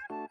Hello.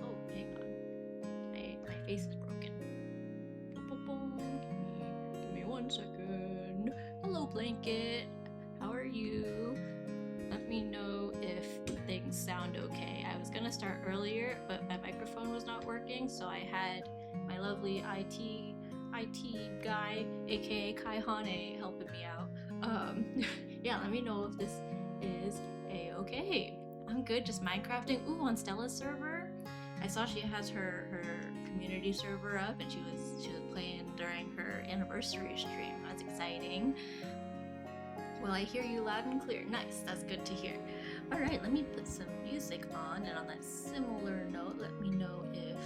Oh, hang on. My face is broken. Give me 1 second. Hello, blanket. How are you? Let me know if things sound okay. I was gonna start earlier, but my microphone was not working, so I had my lovely IT guy, aka Kai Hane, helping me out. Yeah, let me know if this is a-okay. I'm good, just Minecrafting. Ooh, on Stella's server. I saw she has her community server up, and she was playing during her anniversary stream. That's exciting. Well, I hear you loud and clear. Nice, that's good to hear. Alright, let me put some music on, and on that similar note, let me know if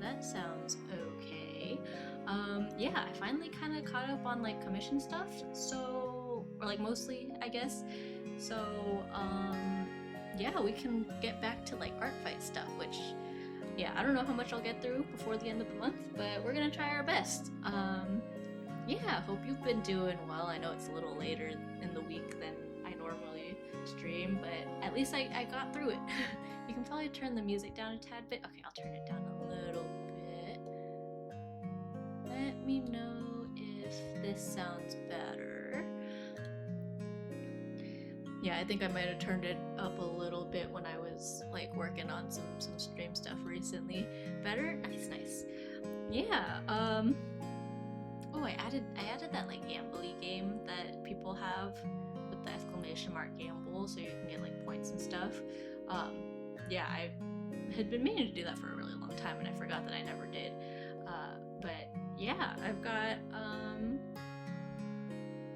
that sounds okay. Yeah, I finally kind of caught up on like commission stuff, so, or like mostly, I guess. So, yeah, we can get back to like art fight stuff, which, yeah, I don't know how much I'll get through before the end of the month, but we're gonna try our best. Yeah, hope you've been doing well. I know it's a little later in the week than I normally stream, but at least I got through it. You can probably turn the music down a tad bit. Okay, I'll turn it down a little bit. Let me know if this sounds better. Yeah, I think I might have turned it up a little bit when I was like working on some stream stuff recently. Better? Nice. Yeah, oh, I added that like gambly game that people have with the exclamation mark gamble, so you can get like points and stuff. Yeah, I had been meaning to do that for a really long time, and I forgot that I never did. But yeah, I've got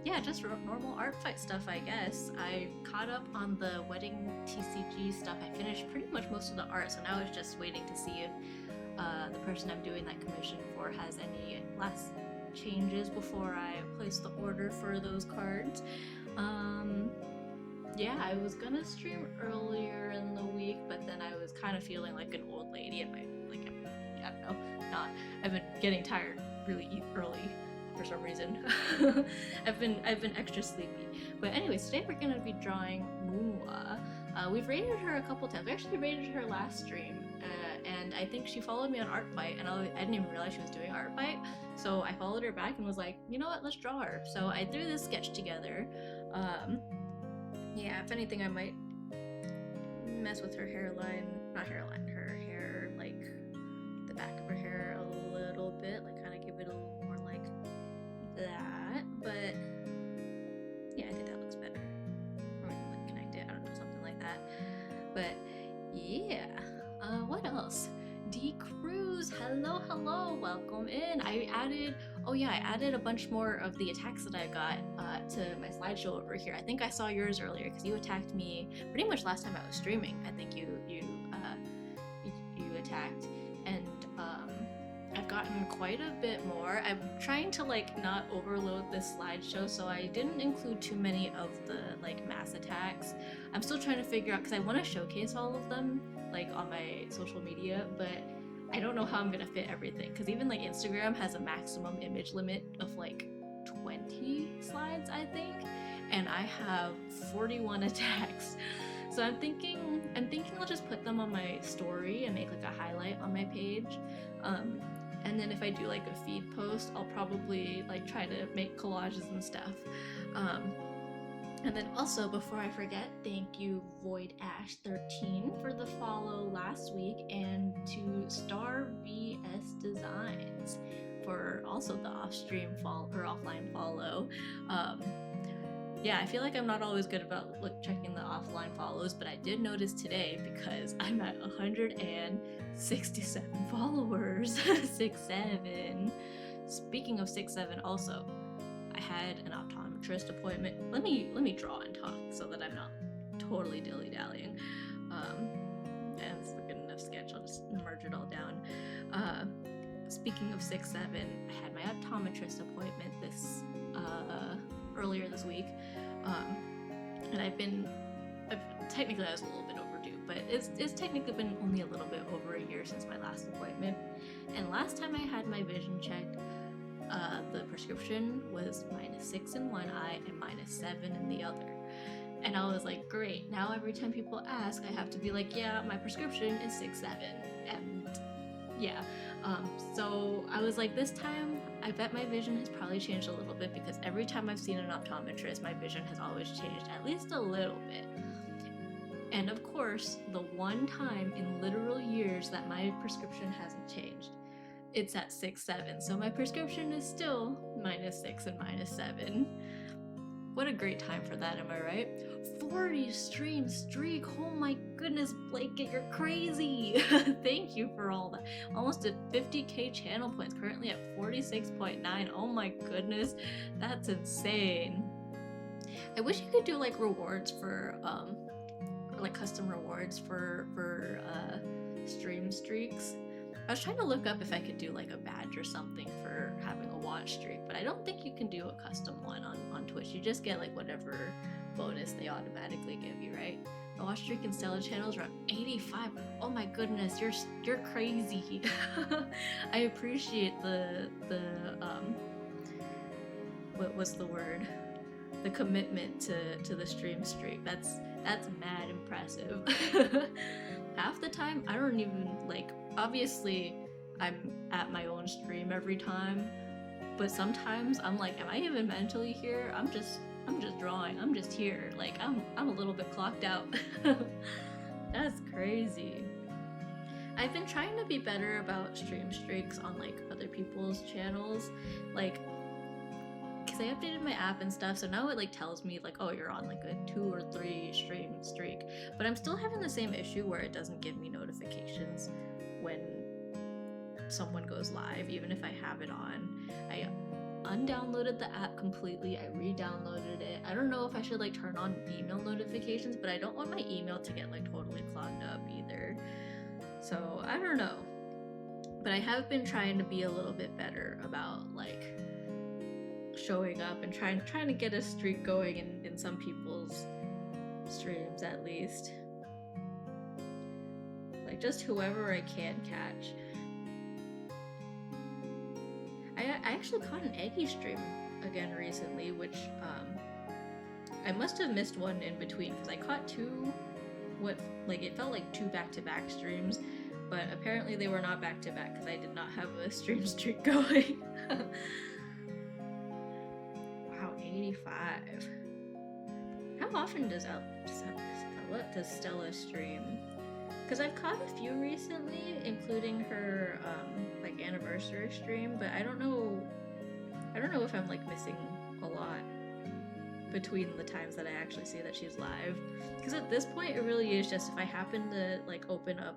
yeah, just normal art fight stuff, I guess. I caught up on the wedding TCG stuff. I finished pretty much most of the art, so now I was just waiting to see if the person I'm doing that commission for has any last changes before I place the order for those cards. Yeah, I was gonna stream earlier in the week, but then I was kind of feeling like an old lady and I don't know, I've been getting tired really early for some reason. I've been extra sleepy. But anyways, today we're gonna be drawing Moonwa. We've rated her a couple times. We actually rated her last stream, and I think she followed me on Artbyte, and I didn't even realize she was doing Artbyte, so I followed her back and was like, you know what, let's draw her. So I threw this sketch together. Yeah, if anything, I might mess with her hairline, not hairline, her hair, like the back of her hair a little bit, like kind of give it a little more like that. welcome in. I added a bunch more of the attacks that I got to my slideshow over here. I think I saw yours earlier because you attacked me pretty much last time I was streaming. I think you attacked, and I've gotten quite a bit more. I'm trying to like not overload this slideshow, so I didn't include too many of the like mass attacks. I'm still trying to figure out because I want to showcase all of them like on my social media, but I don't know how I'm gonna fit everything because even like Instagram has a maximum image limit of like 20 slides, I think, and I have 41 attacks. So I'm thinking I'll just put them on my story and make like a highlight on my page. And then if I do like a feed post, I'll probably like try to make collages and stuff. And then also, before I forget, thank you Void Ash 13 for the follow last week, and to Star VS Designs for also the offline follow. Yeah, I feel like I'm not always good about checking the offline follows, but I did notice today because I'm at 167 followers. 6'7". Speaking of 6'7", also, I had an optometrist appointment. Let me draw and talk so that I'm not totally dilly-dallying. And it's a good enough sketch. I'll just merge it all down. Speaking of 6'7", I had my optometrist appointment earlier this week, and technically I was a little bit overdue, but it's technically been only a little bit over a year since my last appointment. And last time I had my vision checked, the prescription was -6 in one eye and -7 in the other. And I was like, great, now every time people ask, I have to be like, yeah, my prescription is 6'7", and yeah. So I was like, this time, I bet my vision has probably changed a little bit, because every time I've seen an optometrist, my vision has always changed at least a little bit. And of course, the one time in literal years that my prescription hasn't changed, it's at 6'7", so my prescription is still -6 and -7. What a great time for that, am I right? 40 stream streak, oh my goodness, Blanket, you're crazy! Thank you for all that. Almost at 50k channel points, currently at 46.9, oh my goodness, that's insane. I wish you could do like rewards for, like custom rewards for stream streaks. I was trying to look up if I could do like a badge or something for having a watch streak, but I don't think you can do a custom one on Twitch. You just get like whatever bonus they automatically give you, right? The watch streak and Stella channels are at 85. Oh my goodness, you're crazy. I appreciate the what was the word? The commitment to the stream streak. That's mad impressive. Half the time I don't even like, obviously I'm at my own stream every time, but sometimes I'm like, am I even mentally here? I'm just drawing, I'm just here, like I'm a little bit clocked out. That's crazy. I've been trying to be better about stream streaks on like other people's channels, like because I updated my app and stuff, so now it like tells me like, oh, you're on like a 2 or 3 stream streak, but I'm still having the same issue where it doesn't give me notifications when someone goes live, even if I have it on. I undownloaded the app completely, I re-downloaded it. I don't know if I should like turn on email notifications, but I don't want my email to get like totally clogged up either. So I don't know. But I have been trying to be a little bit better about like showing up and trying to get a streak going in some people's streams at least. Like just whoever I can catch. I actually caught an Eggy stream again recently, which I must have missed one in between because I caught two, it felt like 2 back-to-back streams, but apparently they were not back-to-back because I did not have a stream streak going. Wow, 85. How often does Stella stream? Because I've caught a few recently, including her like anniversary stream, but I don't know if I'm like missing a lot between the times that I actually see that she's live. Because at this point it really is just if I happen to like open up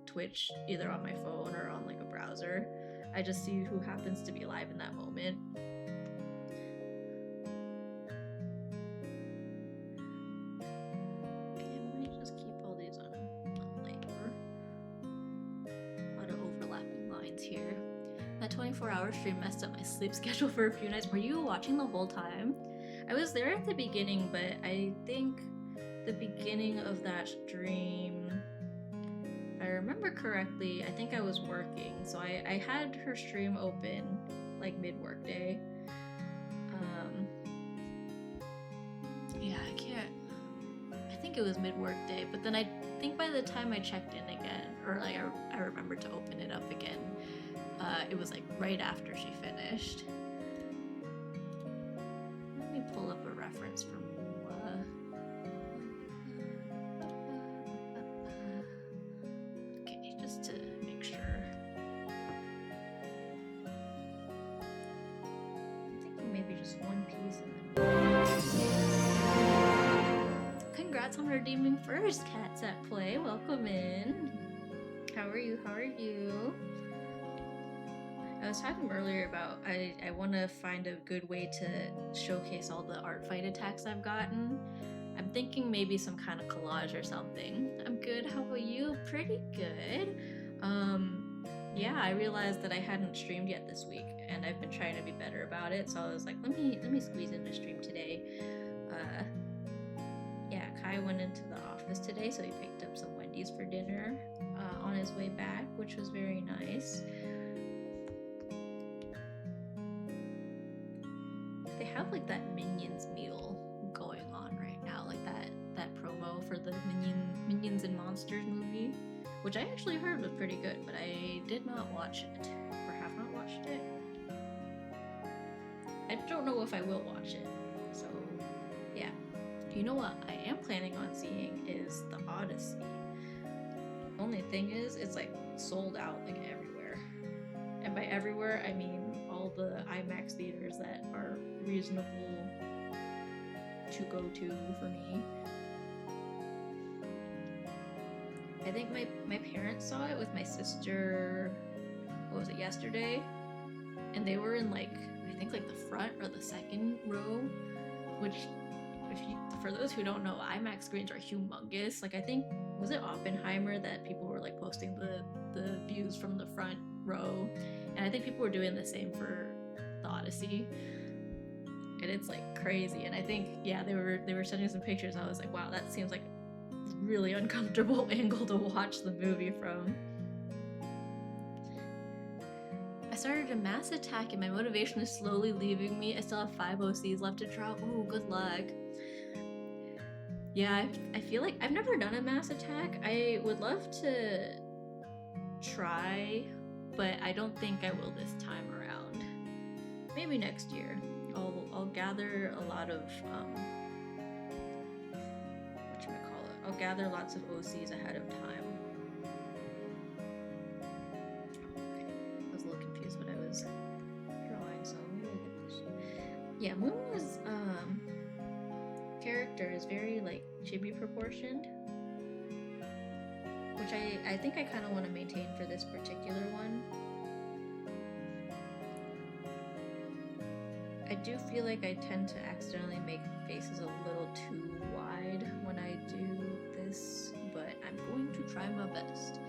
Twitch either on my phone or on like a browser, I just see who happens to be alive in that moment. Okay, I might just keep all these on labor. A lot of overlapping lines here. That 24-hour stream messed up my sleep schedule for a few nights. Were you watching the whole time? I was there at the beginning, but I think the beginning of that stream, if I remember correctly, I think I was working, so I had her stream open like mid-work day. Yeah, I think it was mid-work day, but then I think by the time I checked in again, or like I remembered to open it up again, it was like right after she finished. Let me pull up a reference from okay, just to make sure. I'm thinking maybe just one piece and then. Congrats on redeeming first, Cats at Play. Welcome in. How are you? How are you? I was talking earlier about I want to find a good way to showcase all the art fight attacks I've gotten. I'm thinking maybe some kind of collage or something. I'm good. How about you? Pretty good. Yeah, I realized that I hadn't streamed yet this week, and I've been trying to be better about it. So I was like, let me squeeze in a stream today. Yeah, Kai went into the office today, so he picked up some Wendy's for dinner on his way back, which was very nice. They have like that Minions meal going on right now, like that promo for the Minions and Monsters movie, which I actually heard was pretty good, but I did not watch it, or have not watched it. I don't know if I will watch it, so yeah. You know what I am planning on seeing is the Odyssey. The only thing is, it's like sold out like everywhere, and by everywhere I mean all the IMAX theaters that are reasonable to go to for me. I think my parents saw it with my sister, what was it, yesterday? And they were in like, I think like the front or the second row, which for those who don't know, IMAX screens are humongous. Like I think, was it Oppenheimer that people were like posting the views from the front row? And I think people were doing the same for the Odyssey. And it's like crazy. And I think, yeah, they were sending some pictures. I was like, wow, that seems like a really uncomfortable angle to watch the movie from. I started a mass attack and my motivation is slowly leaving me. I still have 5 OCs left to drop. Oh, good luck. Yeah, I feel like I've never done a mass attack. I would love to try, but I don't think I will this time around. Maybe next year. I'll gather a lot of whatchamacallit. I'll gather lots of OCs ahead of time. Okay, I was a little confused what I was drawing, so maybe I'll get this. Yeah, Moon's character is very like chibi proportioned, which I think I kind of want to maintain for this particular one. I do feel like I tend to accidentally make faces a little too wide when I do this, but I'm going to try my best.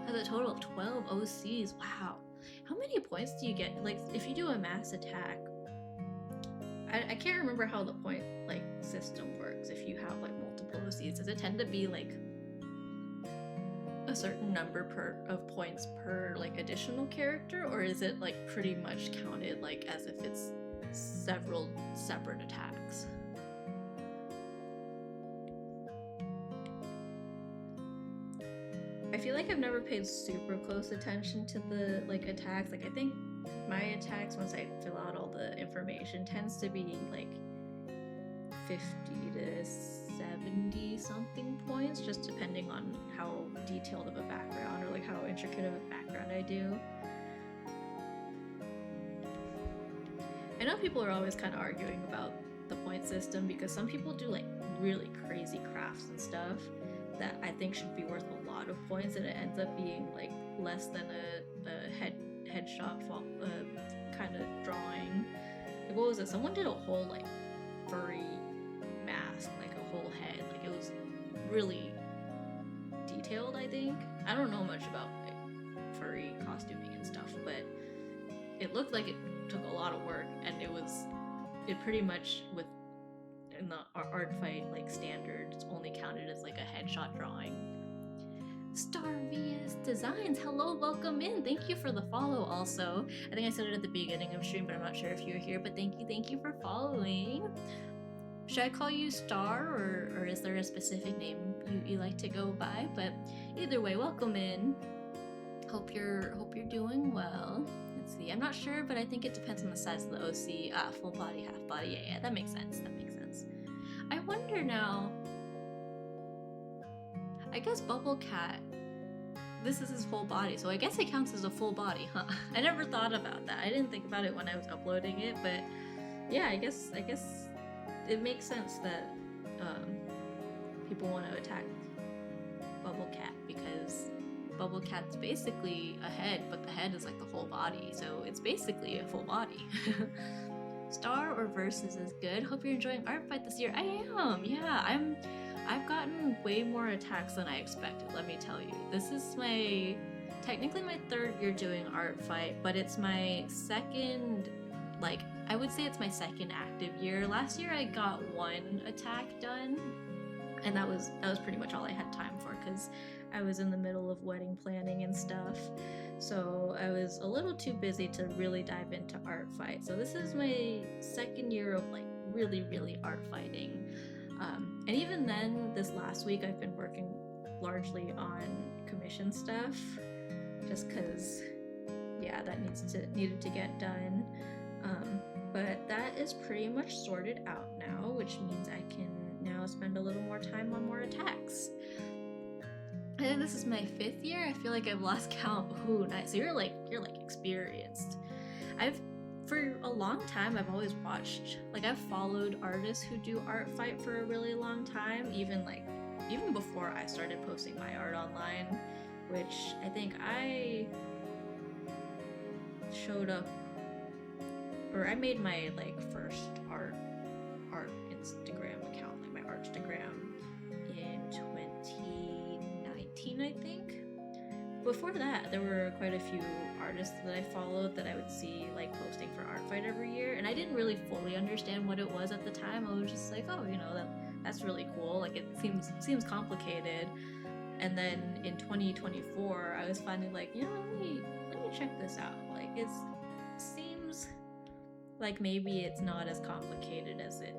Has a total of 12 OCs. Wow. How many points do you get? Like, if you do a mass attack, I can't remember how the point like system works. If you have like multiple OCs, does it tend to be like a certain number of points per like additional character, or is it like pretty much counted like as if it's several separate attacks? I feel like I've never paid super close attention to the like attacks. Like I think my attacks, once I fill out all the information, tends to be like 50 to 70 something points, just depending on how detailed of a background or like how intricate of a background I do. I know people are always kind of arguing about the point system because some people do like really crazy crafts and stuff that I think should be worth a lot of points, and it ends up being like less than a headshot kind of drawing. Like, what was it? Someone did a whole like furry mask, like a whole head. Like, it was really detailed, I think. I don't know much about like furry costuming and stuff, but it looked like it took a lot of work, and it pretty much, with in the art fight like standards, only counted as like a headshot drawing. Star VS Designs, hello, welcome in. Thank you for the follow also. I think I said it at the beginning of stream, but I'm not sure if you're here, but thank you for following. Should I call you Star, or is there a specific name you like to go by? But either way, welcome in. Hope you're doing well. Let's see, I'm not sure, but I think it depends on the size of the OC. Full body, half body, yeah, that makes sense, I wonder now, I guess Bubble Cat, this is his whole body, so I guess it counts as a full body, huh? I never thought about that. I didn't think about it when I was uploading it, but yeah, I guess it makes sense that people want to attack Bubble Cat, because Bubble Cat's basically a head, but the head is like the whole body, so it's basically a full body. Star or Versus is good. Hope you're enjoying Art Fight this year. I am, yeah. I've gotten way more attacks than I expected, let me tell you. This is technically my 3rd year doing Art Fight, but it's my second, like, I would say it's my second active year. Last year I got 1 attack done, and that was pretty much all I had time for, because I was in the middle of wedding planning and stuff. So I was a little too busy to really dive into art fight. So this is my 2nd year of like really art fighting. And even then, this last week I've been working largely on commission stuff, just because, yeah, that needed to get done. But that is pretty much sorted out now, which means I can now spend a little more time on more attacks. I think this is my 5th year. I feel like I've lost count. Ooh, nice. So you're like experienced. For a long time, I've always watched, like, I've followed artists who do art fight for a really long time, even before I started posting my art online, which I think I showed up, or I made my like first art Instagram account, like my Artstagram, in 2019, I think. Before that, there were quite a few artists that I followed that I would see like posting for Art Fight every year, and I didn't really fully understand what it was at the time. I was just like, oh, that's really cool. Like, it seems complicated. And then in 2024, I was finally like, let me check this out. Like, it seems like maybe it's not as complicated as I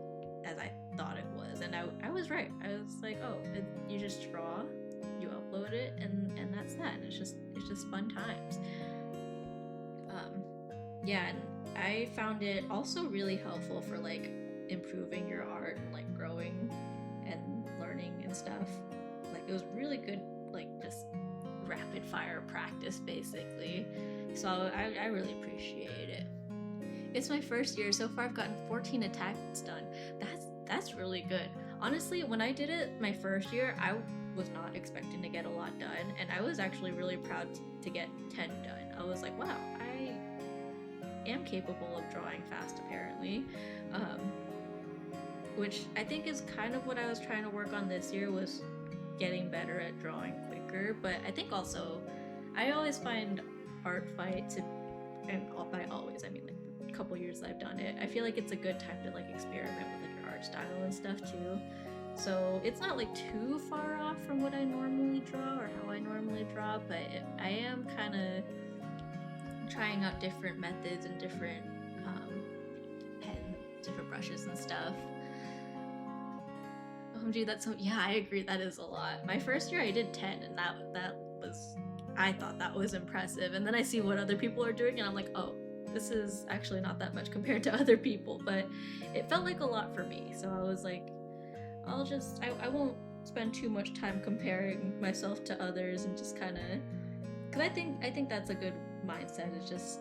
thought it was, and I was right. I was like, oh, you just draw, you upload it, and that's that. And it's just fun times. Yeah, and I found it also really helpful for like improving your art and like growing and learning and stuff. Like, it was really good, like, just rapid fire practice basically. So I really appreciate it. It's my first year. So far I've gotten 14 attacks done. That's really good. Honestly, when I did it my first year, I was not expecting to get a lot done, and I was actually really proud to get 10 done. I was like, wow, I am capable of drawing fast apparently. Which I think is kind of what I was trying to work on this year, was getting better at drawing quicker. But I think also, I always find art fight and by always, I mean like a couple years that I've done it, I feel like it's a good time to like experiment with like your art style and stuff too. So it's not like too far off from what I normally draw or how I normally draw, but I am kind of trying out different methods and different different brushes and stuff. OMG, that's so, yeah, I agree, that is a lot. My first year I did 10, and that was, I thought that was impressive, and then I see what other people are doing and I'm like, oh, this is actually not that much compared to other people, but it felt like a lot for me. So I was like, I won't spend too much time comparing myself to others, and just kind of, because I think that's a good mindset, is just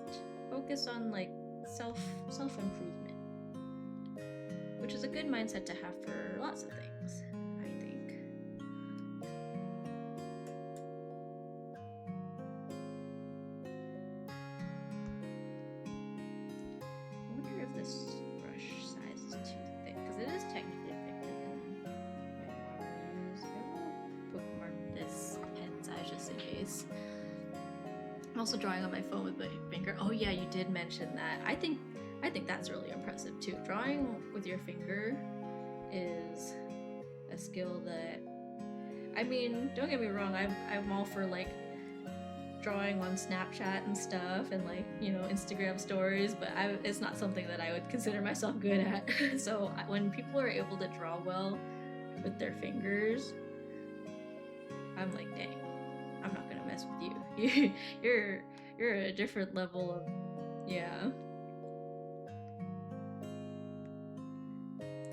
focus on like self-improvement, which is a good mindset to have for lots of things, I think. nice. I'm also drawing on my phone with my finger. Oh yeah, you did mention that. I think that's really impressive too. Drawing with your finger is a skill that, I mean, don't get me wrong, I'm all for like drawing on Snapchat and stuff and like, you know, Instagram stories, but it's not something that I would consider myself good at. So when people are able to draw well with their fingers, I'm like, dang, I'm not gonna mess with you. You're at a different level of, yeah.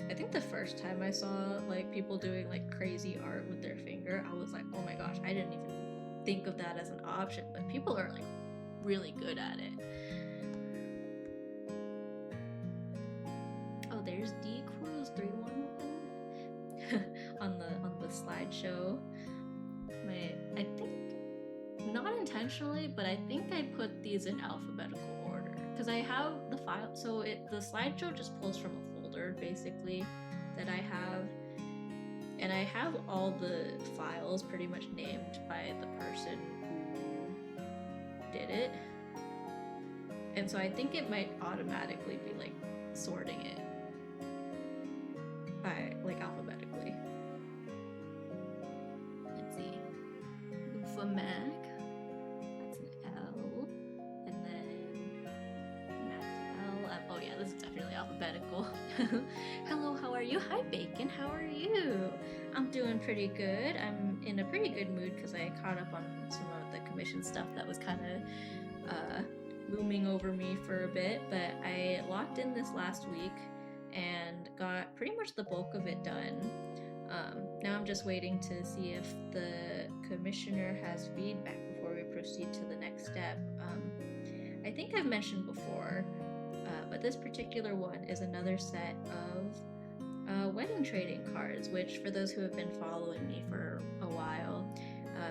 I think the first time I saw like people doing like crazy art with their finger, I was like, oh my gosh, I didn't even think of that as an option, but people are like really good at it. Oh, there's D Cruz 311 on the slideshow. I think not intentionally, but I think I put these in alphabetical order because I have the file. So the slideshow just pulls from a folder basically that I have. And I have all the files pretty much named by the person who did it. And so I think it might automatically be like sorting it by like alphabetically. Let's see. Ufamac. That's an L. And then Maxwell. Oh yeah, this is definitely alphabetical. Hello, how are you? Hi Bacon, how are you? I'm doing pretty good. I'm in a pretty good mood because I caught up on some of the commission stuff that was kind of looming over me for a bit, but I locked in this last week and got pretty much the bulk of it done. Now I'm just waiting to see if the commissioner has feedback before we proceed to the next step. I think I've mentioned before, but this particular one is another set of wedding trading cards, which for those who have been following me for a while,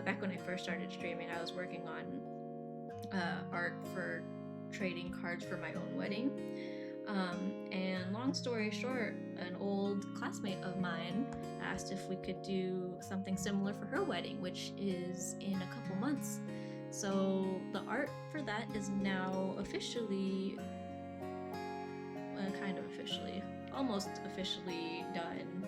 back when I first started streaming, I was working on art for trading cards for my own wedding. And long story short, an old classmate of mine asked if we could do something similar for her wedding, which is in a couple months. So the art for that is now officially, kind of officially, almost officially done.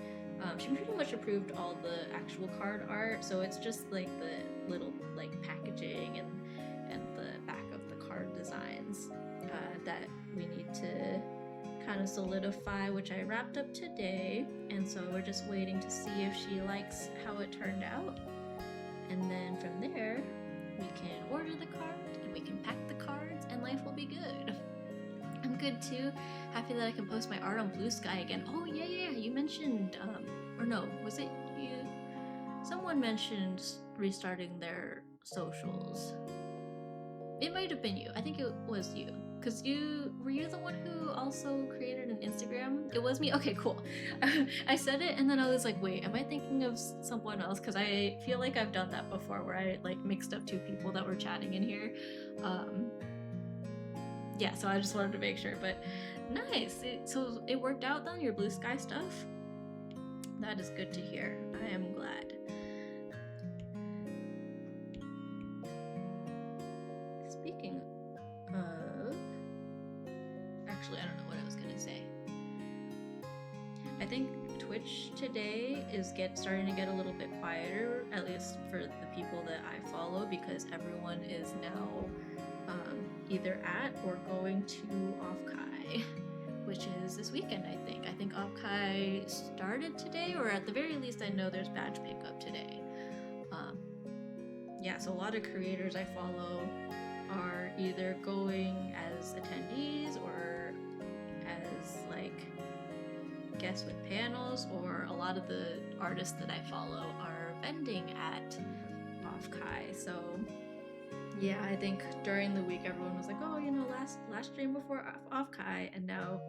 She pretty much approved all the actual card art, so it's just like the little like packaging and the back of the card designs that we need to kind of solidify, which I wrapped up today, and so we're just waiting to see if she likes how it turned out, and then from there we can order the card and we can pack the cards and life will be good. I'm good too. Happy that I can post my art on Blue Sky again. Oh yeah, you mentioned or no, was it you? Someone mentioned restarting their socials. It might have been you. I think it was you. Cause were you the one who also created an Instagram? It was me? Okay, cool. I said it and then I was like, wait, am I thinking of someone else? Cause I feel like I've done that before where I like mixed up two people that were chatting in here. Yeah, so I just wanted to make sure, but nice. So it worked out then, your Blue Sky stuff? That is good to hear. I am glad. Speaking of, actually, I don't know what I was gonna say. I think Twitch today is starting to get a little bit quieter, at least for the people that I follow, because everyone is now either at or going to Offkai, which is this weekend, I think. I think Offkai started today, or at the very least I know there's badge pickup today. Yeah, so a lot of creators I follow are either going as attendees or as like guests with panels, or a lot of the artists that I follow are vending at Offkai. So yeah, I think during the week everyone was like, oh, you know, last stream before Offkai, and now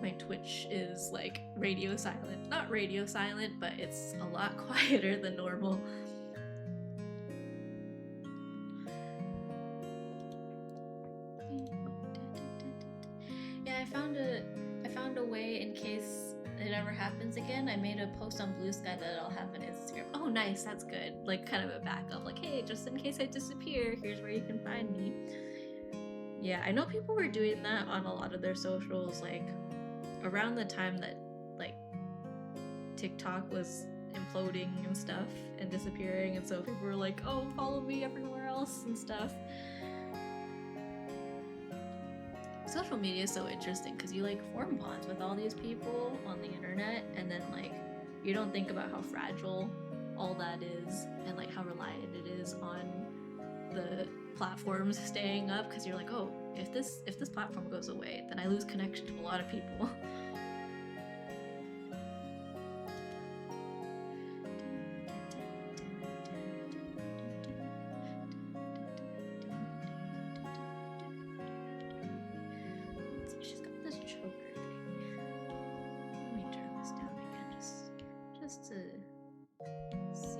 my Twitch is like radio silent. Not radio silent, but it's a lot quieter than normal. Yeah, I found a way in case it never happens again, I made a post on Blue Sky that I'll have on Instagram. Oh, nice, that's good. Like, kind of a backup. Like, hey, just in case I disappear, here's where you can find me. Yeah, I know people were doing that on a lot of their socials, like, around the time that, like, TikTok was imploding and stuff and disappearing, and so people were like, oh, follow me everywhere else and stuff. Social media is so interesting because you like form bonds with all these people on the internet, and then like you don't think about how fragile all that is and like how reliant it is on the platforms staying up, because you're like, oh, if this platform goes away, then I lose connection to a lot of people. She's got this choker thing. Let me turn this down again just to see.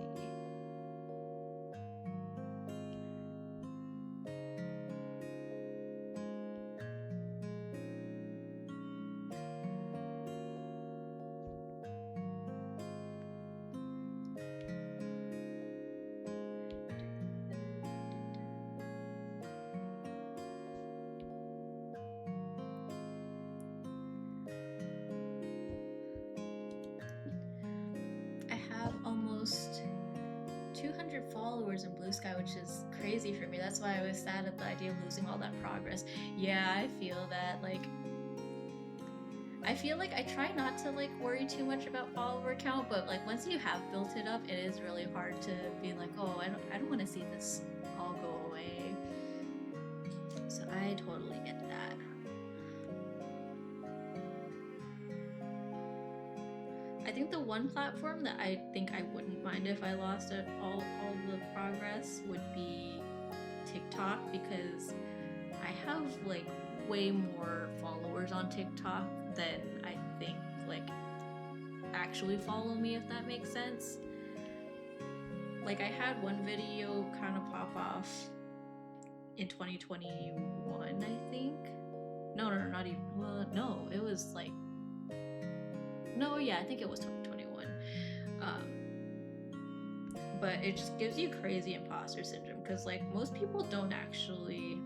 I have almost 200 followers in Blue Sky, which is crazy for me. That's why I was sad at the idea of losing all that progress. Yeah, I feel that. Like, I feel like I try not to like worry too much about follower count, but like once you have built it up, it is really hard to be like, oh, I don't want to see this all go away. So I totally get that. I think the one platform that I think I wouldn't mind if I lost it, all the progress, would be TikTok, because I have like way more followers on TikTok than I think like actually follow me, if that makes sense. Like, I had one video kind of pop off in 2021, I think. No, not even. Well, no, it was like. No, yeah, I think it was 2021. But it just gives you crazy imposter syndrome, because like most people don't actually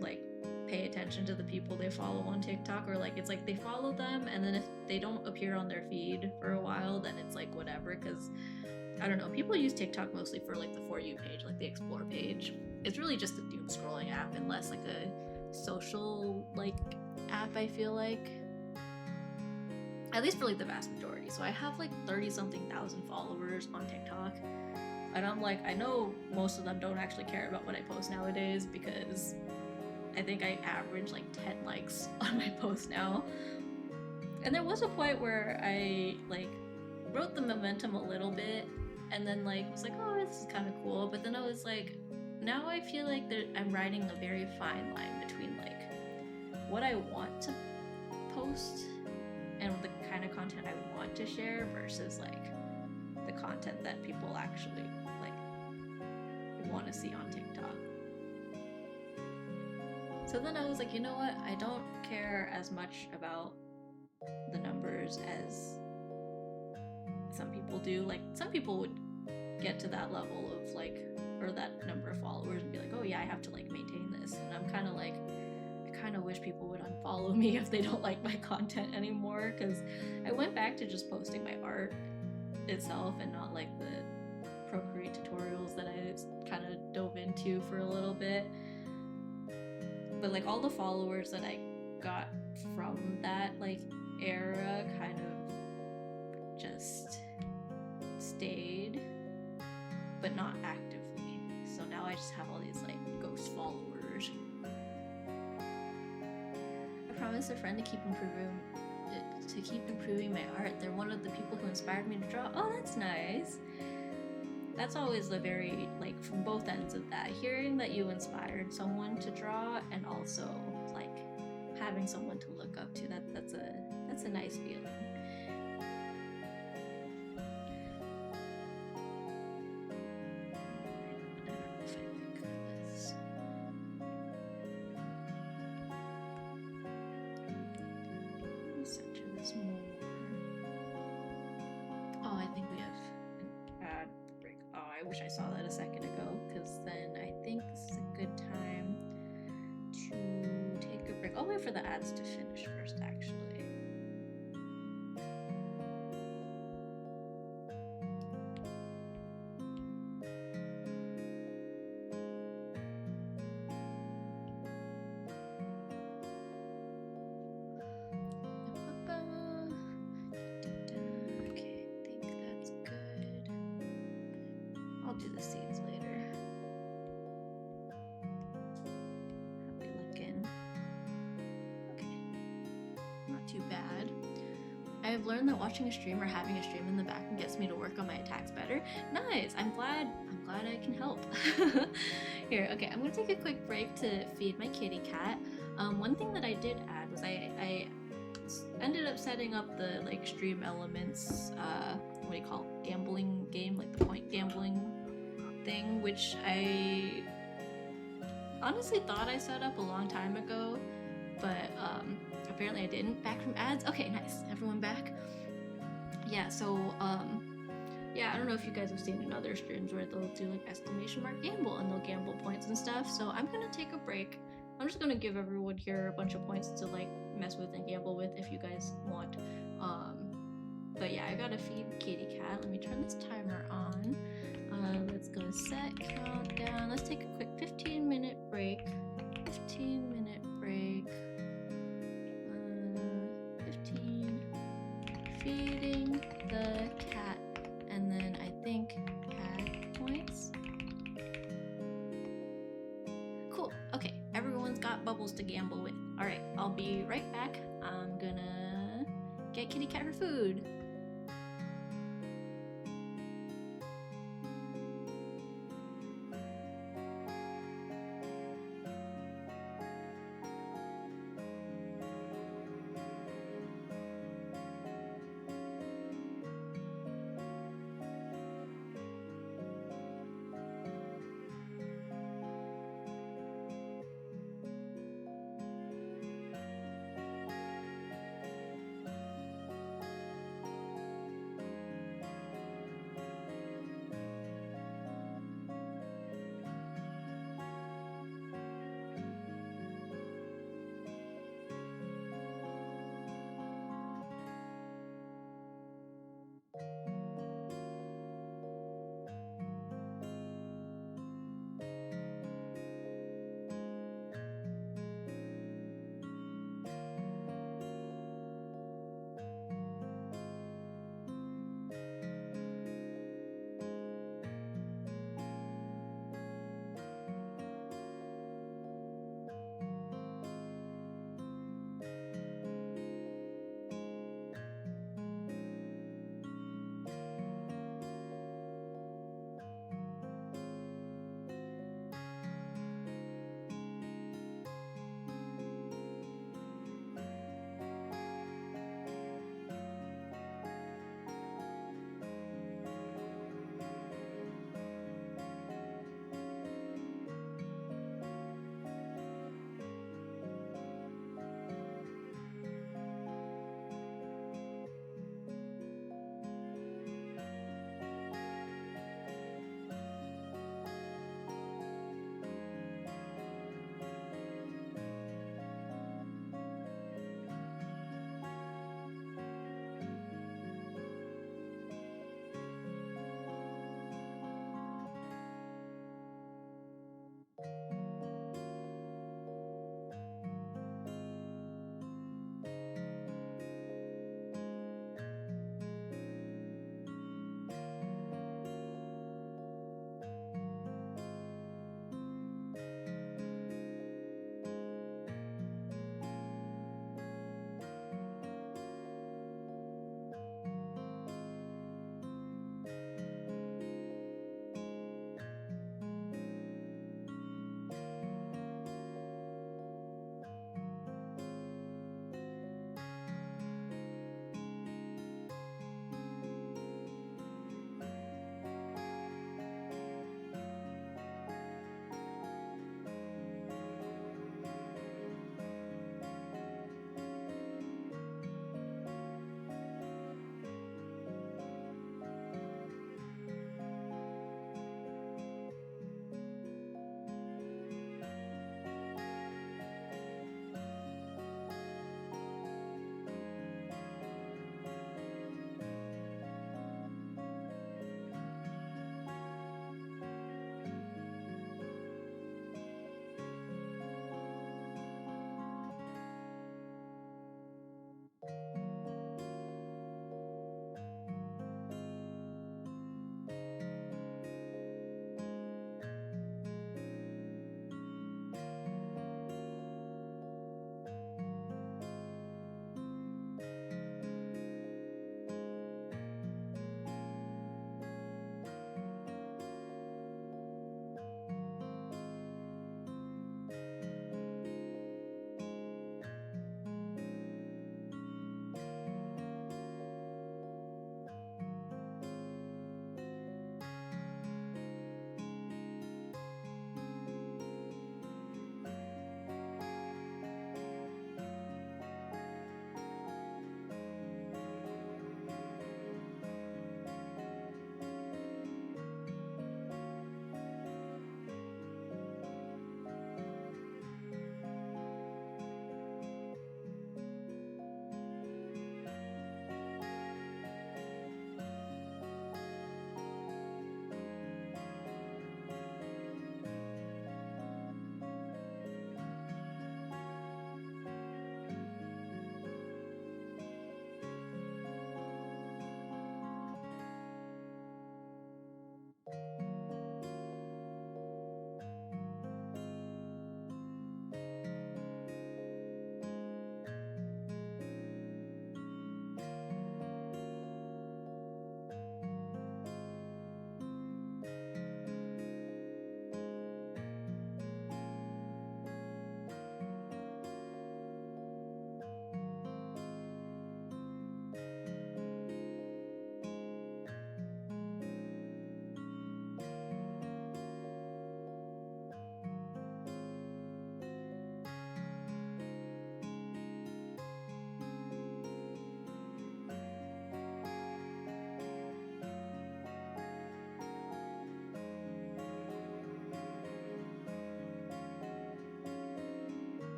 like pay attention to the people they follow on TikTok, or like it's like they follow them, and then if they don't appear on their feed for a while, then it's like whatever, because I don't know, people use TikTok mostly for like the For You page, like the Explore page. It's really just a doom scrolling app and less like a social like app, I feel like. At least for like the vast majority. So I have like 30-something thousand followers on TikTok. And I'm like, I know most of them don't actually care about what I post nowadays, because I think I average like 10 likes on my post now. And there was a point where I like wrote the momentum a little bit, and then like was like, oh, this is kind of cool. But then I was like, now I feel like I'm riding a very fine line between like what I want to post and the kind of content I would want to share versus like the content that people actually like want to see on TikTok. So then I was like, you know what? I don't care as much about the numbers as some people do. Like, some people would get to that level of like, or that number of followers and be like, oh yeah, I have to like maintain this. And I'm kind of like, I kind of wish people would unfollow me if they don't like my content anymore, because I went back to just posting my art itself and not like the Procreate tutorials that I kind of dove into for a little bit. But like all the followers that I got from that like era kind of just stayed, but not actively. So now I just have all these like ghost followers. I promised a friend to keep improving my art. They're one of the people who inspired me to draw. Oh, that's nice. That's always a very, like, from both ends of that. Hearing that you inspired someone to draw, and also like having someone to look up to. That's a nice feeling. Center this more. wish I saw that a second ago, because then I think this is a good time to take a break. I'll wait for the ads to finish first, actually. Do the seeds later. How we looking? Okay, not too bad. I have learned that watching a stream or having a stream in the background gets me to work on my attacks better. Nice. I'm glad I can help. Here, okay, I'm gonna take a quick break to feed my kitty cat. One thing that I did add was I ended up setting up the like stream elements. What do you call it? Gambling game, like the point gambling thing, which I honestly thought I set up a long time ago, but apparently I didn't. Back from ads. Okay, nice. Everyone back. Yeah, so yeah, I don't know if you guys have seen in other streams where they'll do like exclamation mark gamble and they'll gamble points and stuff. So I'm gonna take a break. I'm just gonna give everyone here a bunch of points to like mess with and gamble with if you guys want. But yeah, I gotta feed kitty cat. Let me turn this timer on. Let's go set countdown. Let's take a quick 15-minute break. 15-minute break. 15. Feeding the cat. And then I think cat points. Cool. Okay, everyone's got bubbles to gamble with. Alright, I'll be right back. I'm gonna get kitty cat her food.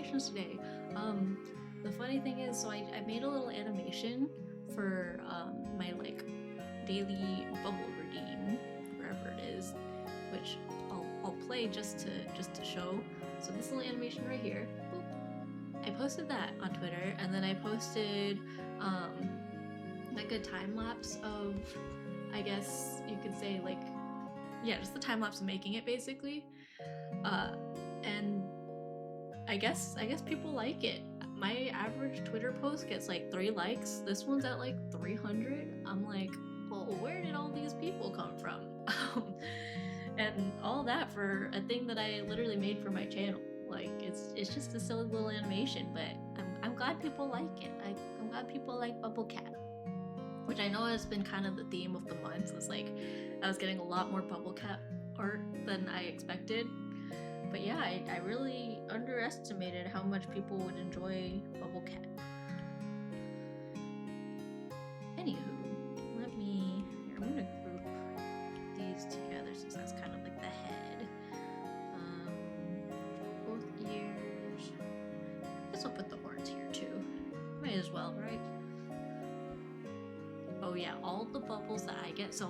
animations today. The funny thing is, so I made a little animation for my like daily bubble redeem, wherever it is, which I'll play just to show. So this little animation right here, boop, I posted that on Twitter, and then I posted like a time lapse of, I guess you could say, like, yeah, just the time lapse of making it basically. And I guess people like it. My average Twitter post gets like 3 likes. This one's at like 300. I'm like, oh, where did all these people come from? And all that for a thing that I literally made for my channel. Like, it's just a silly little animation, but I'm glad people like it. I'm glad people like Bubble Cat, which I know has been kind of the theme of the month. It's like I was getting a lot more Bubble Cat art than I expected. But yeah, I really underestimated how much people would enjoy Bubble Cat. Anywho, I'm gonna group these together since that's kind of like the head. Both ears. I guess I'll put the horns here too. Might as well, right? Oh yeah, all the bubbles that I get, so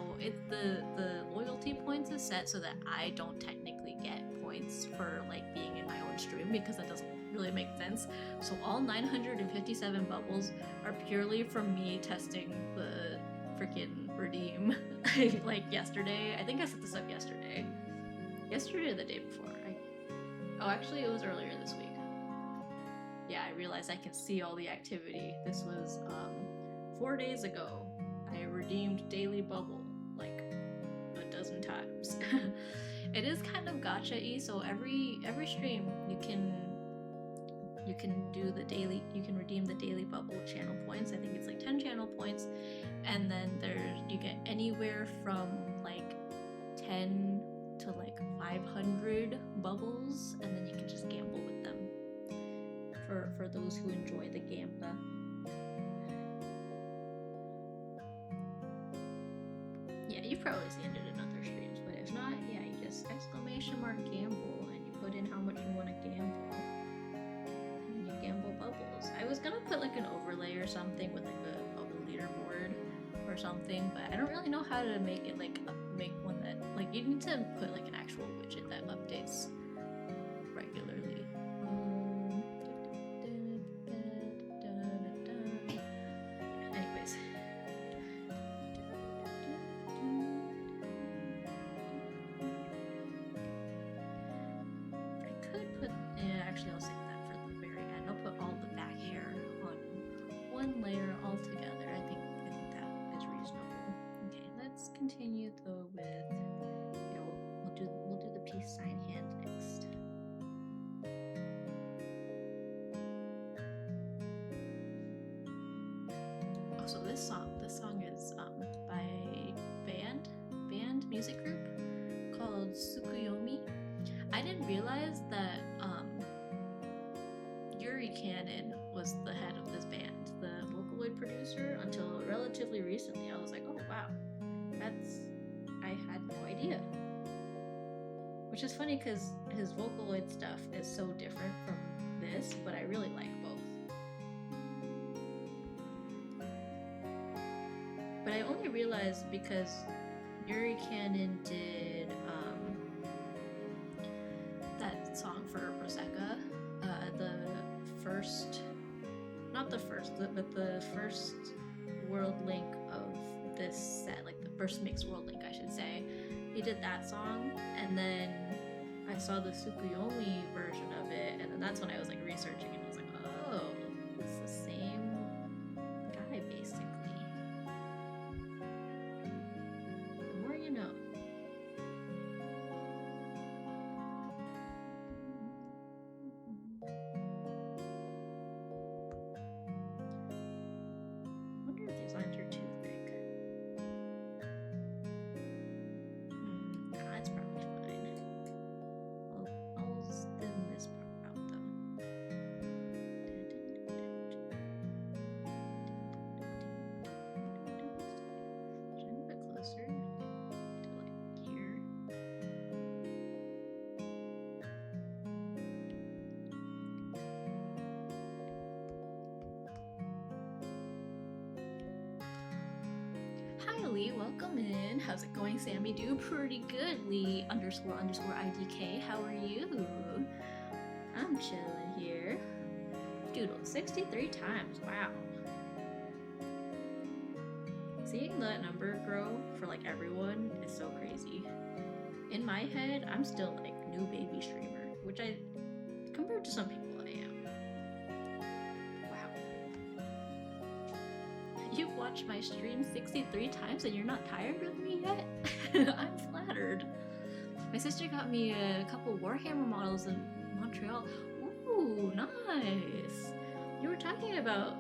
the loyalty points is set so that I don't technically get points for like being in my own stream, because that doesn't really make sense. So all 957 bubbles are purely from me testing the freaking redeem. Like yesterday, I think I set this up yesterday or the day before. Oh, actually it was earlier this week. Yeah, I realized I can see all the activity. This was 4 days ago. I redeemed Daily Bubble like a dozen times. It is kind of gacha-y, so every stream you can do the daily, you can redeem the Daily Bubble channel points. I think it's like 10 channel points, and then you get anywhere from like 10 to like 500 bubbles, and then you can just gamble with them for those who enjoy the gamba. Yeah, you've probably seen it in other streams, but if not, yeah, you just !gamble and you put in how much you want to gamble, and you gamble bubbles. I was gonna put like an overlay or something with like a bubble leaderboard or something, but I don't really know how to make it like make one that like you need to put like an actual widget that updates regularly. Anyways. Actually, I'll save that for the very end. I'll put all the back hair on one layer all together. I think that is reasonable. Okay, let's continue though with, you know, we'll do the peace sign hand next. Oh, so this song is by band music group called Tsukuyomi. I didn't realize that Yuri Cannon was the head of this band, the Vocaloid producer, until relatively recently. I was like, oh wow, I had no idea. Which is funny because his Vocaloid stuff is so different from this, but I really like both. But I only realized because Yuri Cannon did that song for Prosecca, the first world link of this set, like the first mixed world link, I should say. He did that song, and then I saw the Tsukuyomi version of it, and then that's when I was like researching, and I was like, oh, it's the same guy basically. The more you know. Lee, welcome in. How's it going, Sammy? Do pretty good, Lee __IDK. How are you? I'm chilling here. Doodled 63 times. Wow. Seeing that number grow for like everyone is so crazy. In my head, I'm still like new baby streamer, which compared to some people I am. Wow. You've watched my stream 63 times and you're not tired of me yet? I'm flattered. My sister got me a couple Warhammer models in Montreal. Ooh, nice. You were talking about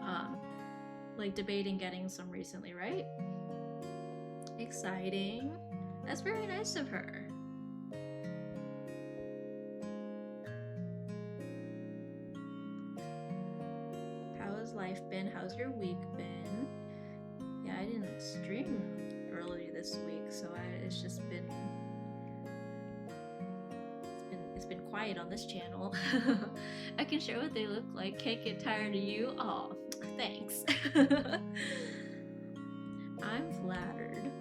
like debating getting some recently, right? Exciting. That's very nice of her. How's life been? How's your week been? Yeah, I didn't stream early this week, so it's just been it's been quiet on this channel. I can show what they look like. Can't get tired of you. Aw, thanks. I'm flattered.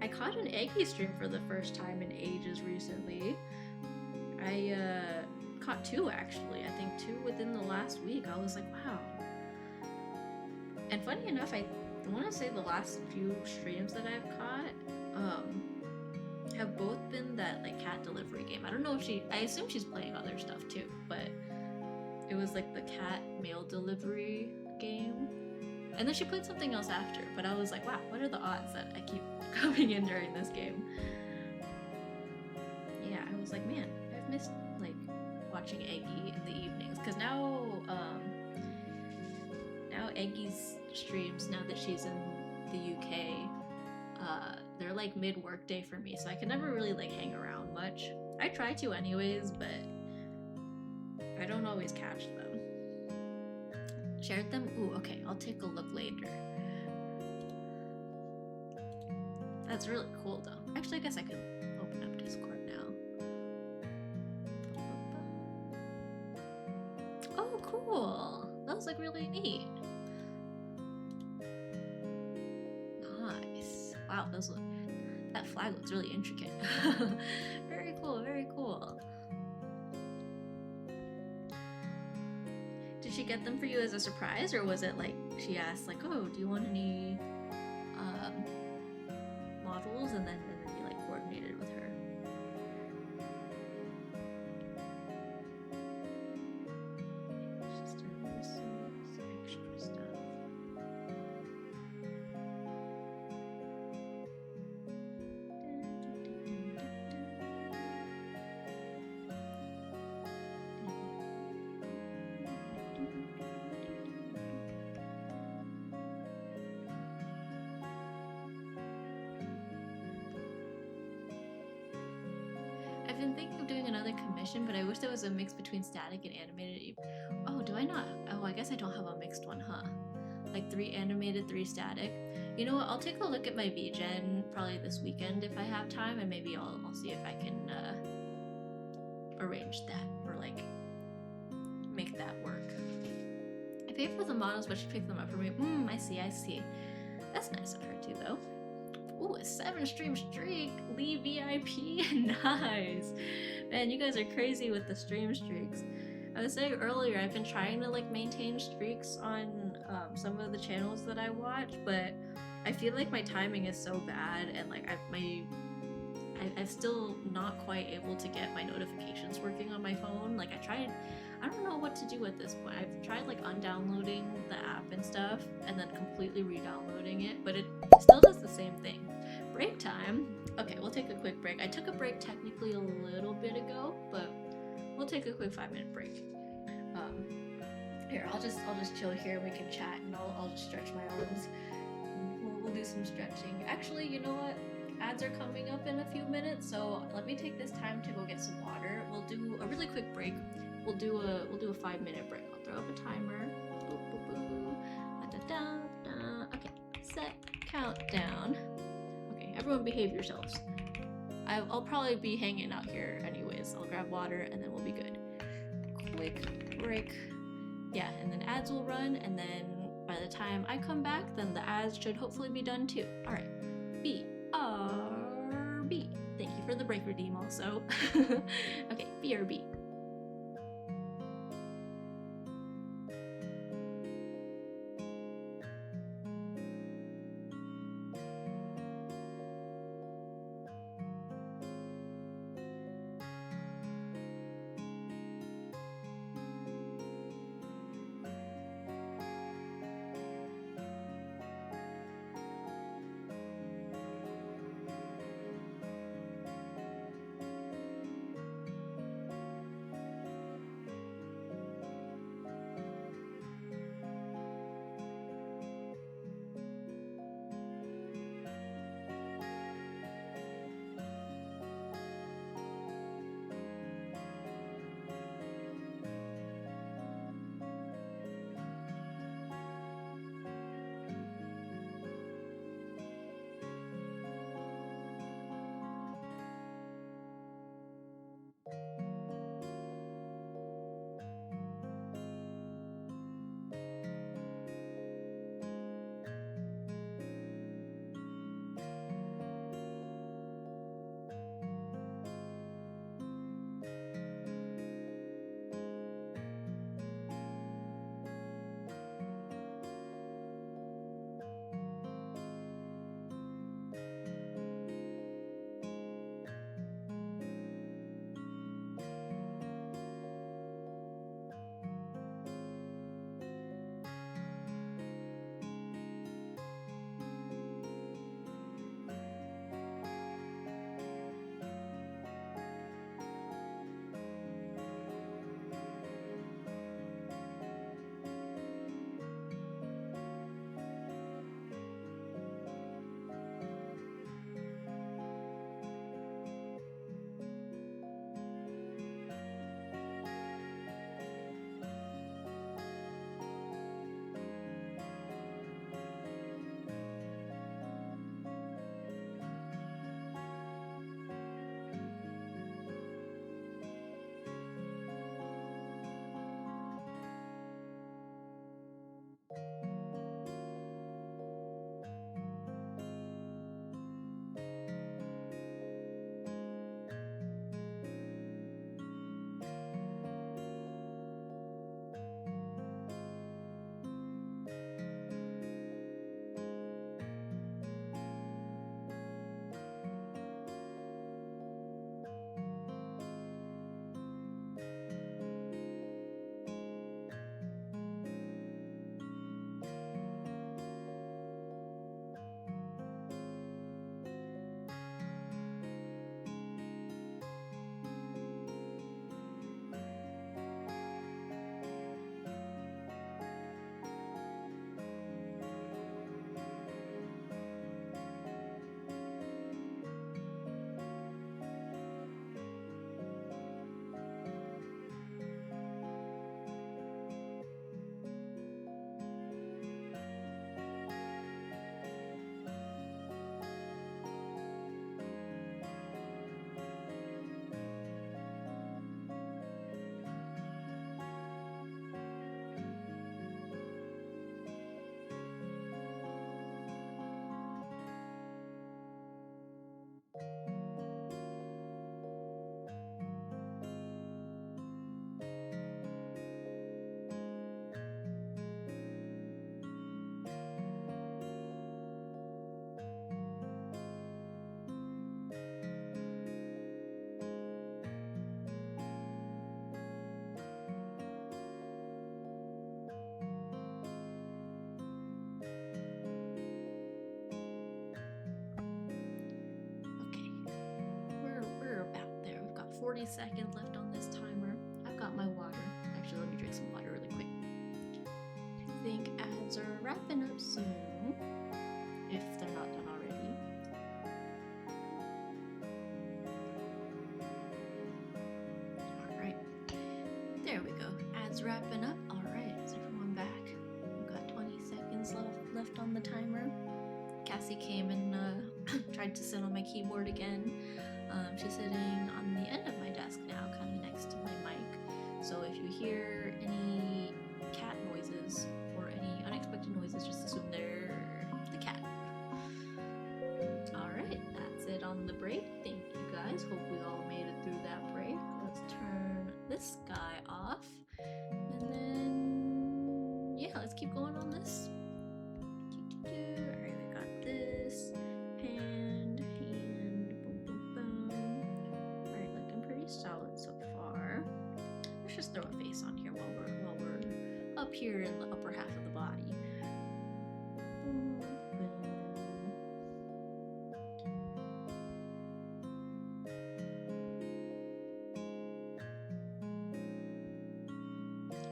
I caught an Eggy stream for the first time in ages recently. I caught 2 actually. I think 2 within the last week. I was like, wow. And funny enough, I want to say the last few streams that I've caught have both been that like cat delivery game. I don't know if I assume she's playing other stuff too, but it was like the cat mail delivery game. And then she played something else after, but I was like, wow, what are the odds that I keep coming in during this game? Yeah, I was like, man, I've missed like watching Eggy in the evenings, because now Eggy's streams, now that she's in the UK, they're like mid-work day for me, so I can never really like hang around much. I try to anyways, but I don't always catch them. Shared them? Ooh, okay, I'll take a look later. That's really cool though. Actually, I guess I could open up Discord now. Oh, cool! That was like really neat. Nice. Wow, that flag looks really intricate. Very cool, very cool. Did she get them for you as a surprise, or was it like she asked like, oh, do you want any models, and then you like coordinated with her? She's doing some extra stuff. I've been thinking of doing another commission, but I wish there was a mix between static and animated. Oh, do I not? Oh, I guess I don't have a mixed one, huh? Like 3 animated, 3 static. You know what? I'll take a look at my VGen probably this weekend if I have time, and maybe I'll see if I can arrange that, or like make that work. I paid for the models, but she picked them up for me. I see. That's nice of her too, though. Ooh, a 7-stream streak! Lee VIP! Nice! Man, you guys are crazy with the stream streaks. I was saying earlier, I've been trying to like maintain streaks on some of the channels that I watch, but I feel like my timing is so bad, and like I'm still not quite able to get my notifications working on my phone. Like I don't know what to do at this point. I've tried like undownloading the app and stuff, and then completely re-downloading it, but it still does the same thing. Break time. Okay, we'll take a quick break. I took a break technically a little bit ago, but we'll take a quick 5-minute break. Here, I'll just chill here. We can chat, and I'll just stretch my arms. We'll do some stretching. Actually, you know what? Ads are coming up in a few minutes, so let me take this time to go get some water. We'll do a really quick break. We'll do a 5-minute break. I'll throw up a timer. Boop, boop, boop. Da, da, da. Okay, set countdown. Okay, everyone behave yourselves. I'll probably be hanging out here anyways. I'll grab water and then we'll be good. Quick break. Yeah, and then ads will run, and then by the time I come back, then the ads should hopefully be done too. All right, BRB. Thank you for the break redeem also. Okay, BRB. We're about there. We've got 40 seconds left on this timer. I've got my water. Actually, let me drink some water really quick. I think ads are wrapping up soon, if they're not done already. Alright, there we go. Ads wrapping up. Alright, is everyone back? We've got 20 seconds left on the timer. Cassie came and tried to sit on my keyboard again. She's sitting on the end of my desk now, kind of next to my mic. So if you hear any cat noises or any unexpected noises, keep going on this. Alright, we got this. Hand, boom, boom, boom. Alright, looking pretty solid so far. Let's just throw a face on here while we're up here in the upper half of the body. Boom, boom.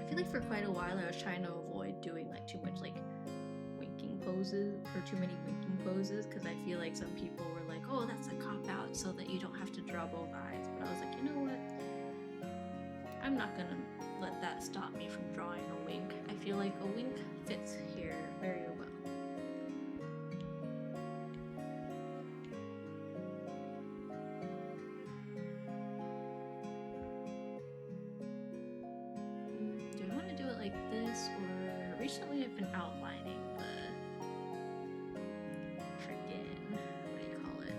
I feel like for quite a while I was trying to avoid doing like too much like winking poses or too many winking poses, because I feel like some people were like, oh, that's a cop out so that you don't have to draw both eyes. But I was like, you know what? I'm not gonna let that stop me from drawing a wink. I feel like a wink fits here very well. Do I want to do it like this, or recently I've been outlining the freaking, what do you call it?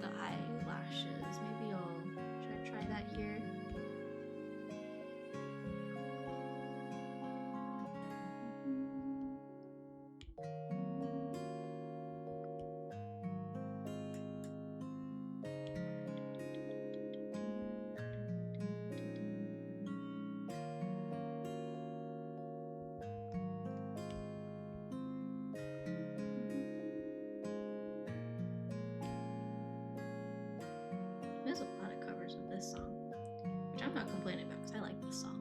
The eyelashes. Maybe should I try that here? There's a lot of covers of this song, which I'm not complaining about because I like this song.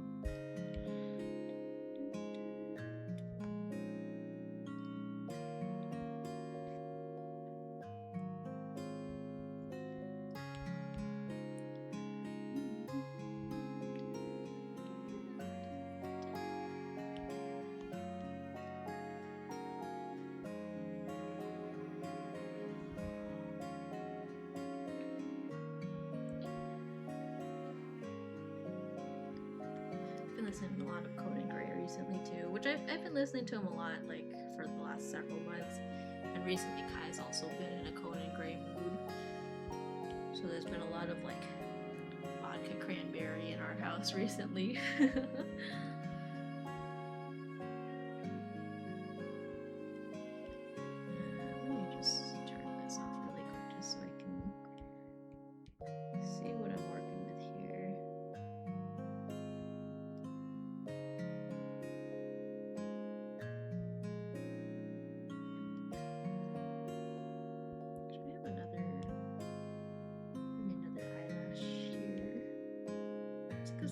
Listening to a lot of Conan Gray recently too, which I've been listening to him a lot like for the last several months, and recently Kai's also been in a Conan Gray mood, so there's been a lot of like vodka cranberry in our house recently. Let me just turn this off really quick just so I can see what I'm working with here.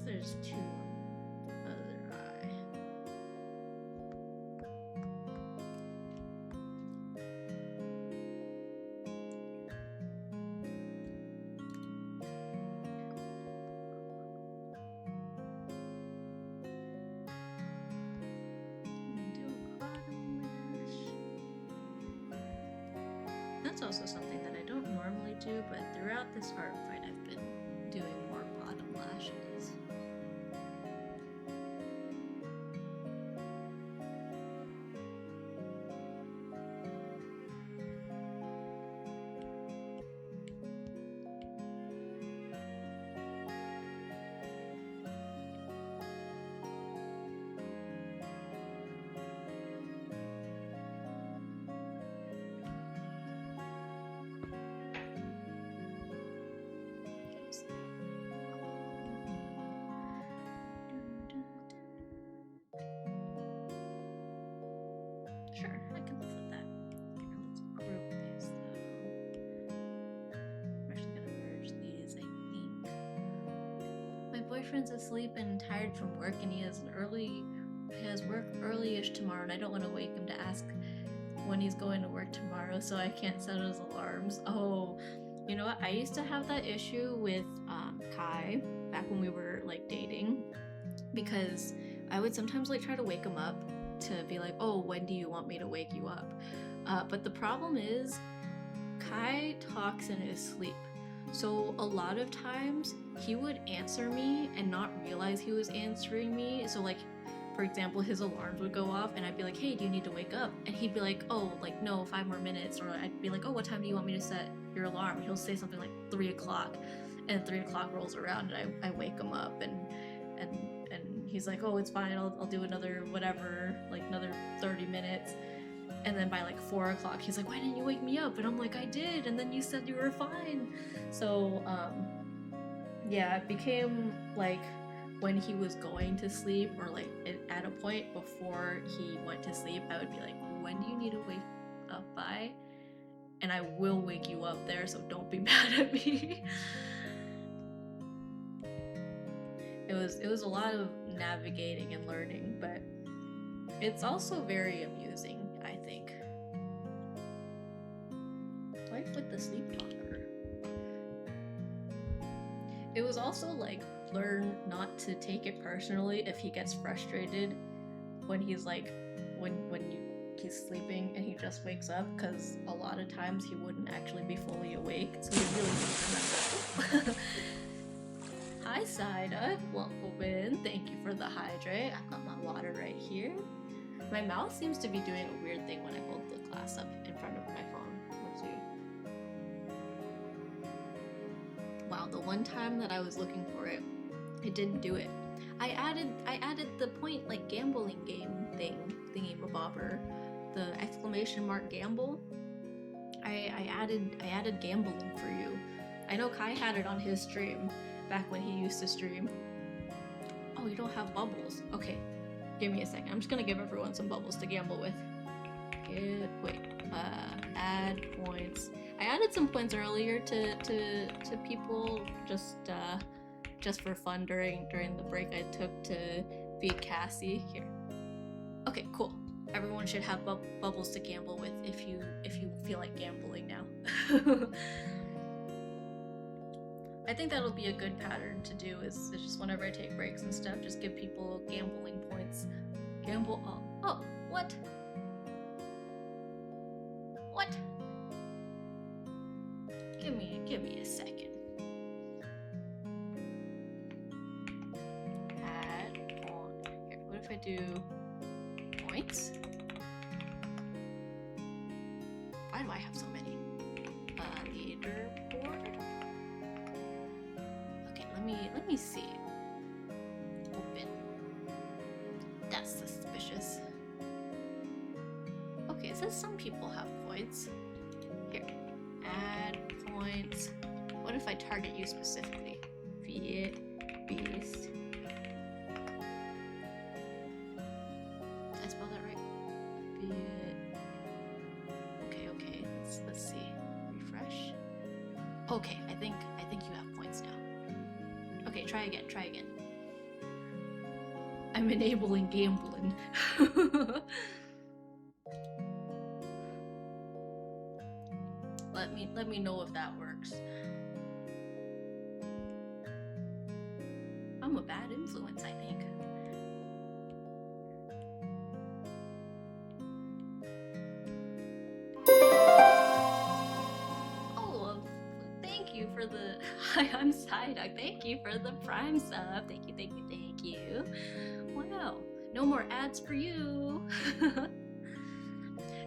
There's two on the other eye. Do a bottom lash. That's also something that I don't normally do, but throughout this art fight I've been doing more bottom lashes. Sure, I can live with that. Okay, now let's group these though. I'm actually gonna merge these, I think. My boyfriend's asleep and tired from work, and he has work early-ish tomorrow, and I don't want to wake him to ask when he's going to work tomorrow, so I can't set his alarms. Oh, you know what? I used to have that issue with Kai back when we were like dating, because I would sometimes like try to wake him up to be like, oh, when do you want me to wake you up? But the problem is Kai talks in his sleep. So a lot of times he would answer me and not realize he was answering me. So like, for example, his alarms would go off and I'd be like, hey, do you need to wake up? And he'd be like, oh, like, no, 5 more minutes. Or I'd be like, oh, what time do you want me to set your alarm? And he'll say something like 3 o'clock, and 3 o'clock rolls around and I wake him up and he's like, oh, it's fine, I'll do another whatever, like another 30 minutes. And then by like 4 o'clock, he's like, why didn't you wake me up? And I'm like, I did, and then you said you were fine. So yeah, it became like when he was going to sleep, or like at a point before he went to sleep, I would be like, when do you need to wake up by? And I will wake you up there, so don't be mad at me. It was a lot of navigating and learning, but it's also very amusing, I think. Life with the sleep talker. It was also like, learn not to take it personally if he gets frustrated when he's like, he's sleeping and he just wakes up, because a lot of times he wouldn't actually be fully awake, so you really need to remember. Hi Saida, welcome in. Thank you for the hydrate. I've got my water right here. My mouth seems to be doing a weird thing when I hold the glass up in front of my phone. Let's see. Wow, the one time that I was looking for it, it didn't do it. I added the point, like, gambling game thingy bobber, the exclamation mark gamble. I added gambling for you. I know Kai had it on his stream back when he used to stream. Oh, you don't have bubbles. Okay, give me a second. I'm just gonna give everyone some bubbles to gamble with. Add points. I added some points earlier to people just for fun during the break I took to beat Cassie. Here. Okay, cool. Everyone should have bubbles to gamble with if you feel like gambling now. I think that'll be a good pattern to do, is just whenever I take breaks and stuff, just give people gambling points. Gamble all. Oh, what? What? Give me a second. Add on. Here, what if I do points? Why do I have so many? Leaderboard. Okay, let me see. Open. That's suspicious. Okay, it says some people have points. Here. Add points. What if I target you specifically? Beast. Did I spell that right? Okay. Let's see. Refresh. Okay, I think you have points now. Okay, try again. I'm enabling gambling. Let me know if that works. I'm a bad influence, I think. Oh, thank you for the... Hi, I'm Psyduck. Thank you for the Prime sub. Thank you. Wow, no more ads for you.